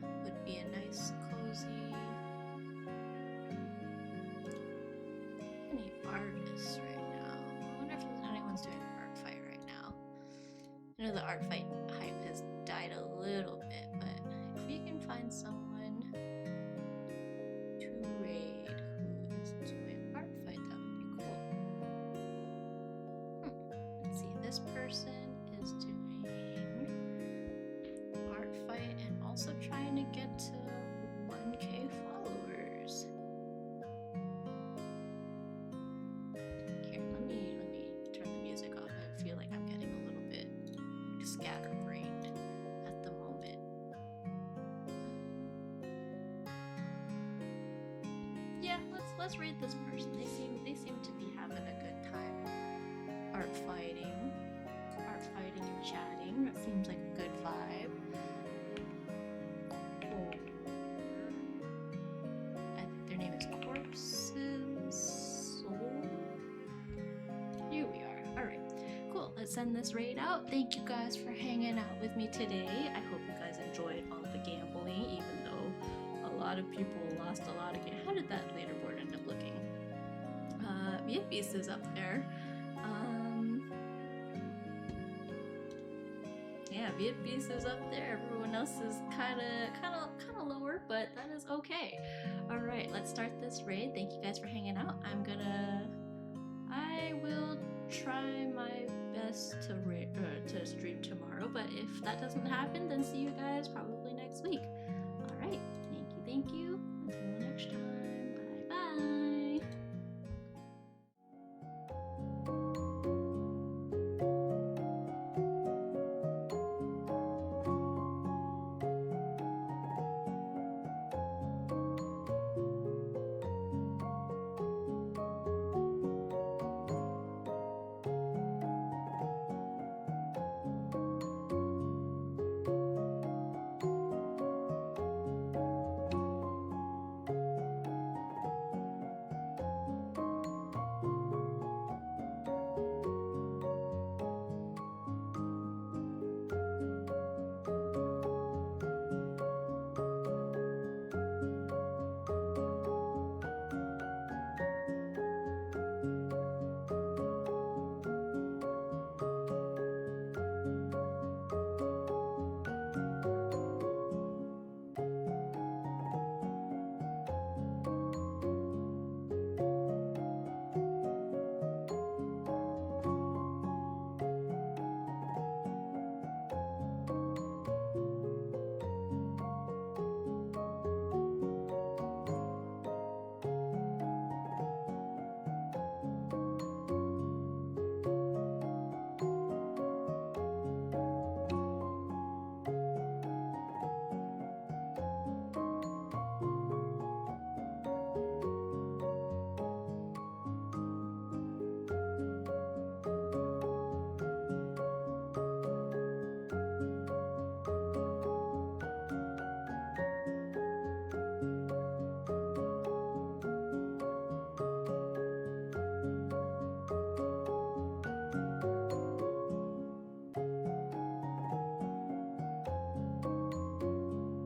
Who would be a nice, cozy. Any artists right now? I wonder if anyone's doing an art fight right now. I know the art fight hype has died a little bit, but if we can find someone to raid who is doing art fight, that would be cool. Let's see, this person is doing art fight and also trying to get to 1K followers. Here, let me turn the music off. I feel like I'm getting a little bit scatterbrained at the moment. Yeah, let's rate this person. They seem to be having a good time art fighting and chatting. That seems like a good vibe. I think their name is Corpse's Soul. Here we are. Alright, cool. Let's send this raid out. Thank you guys for hanging out with me today. I hope you guys enjoyed all the gambling, even though a lot of people lost a lot of game. How did that leaderboard end up looking? Viet Beast is up there. Yeah, Viet Beast is up there. Everyone else is kind of lower, but that is okay. All right, let's start this raid. Thank you guys for hanging out. I will try my best to stream tomorrow, but if that doesn't happen, then see you guys probably next week.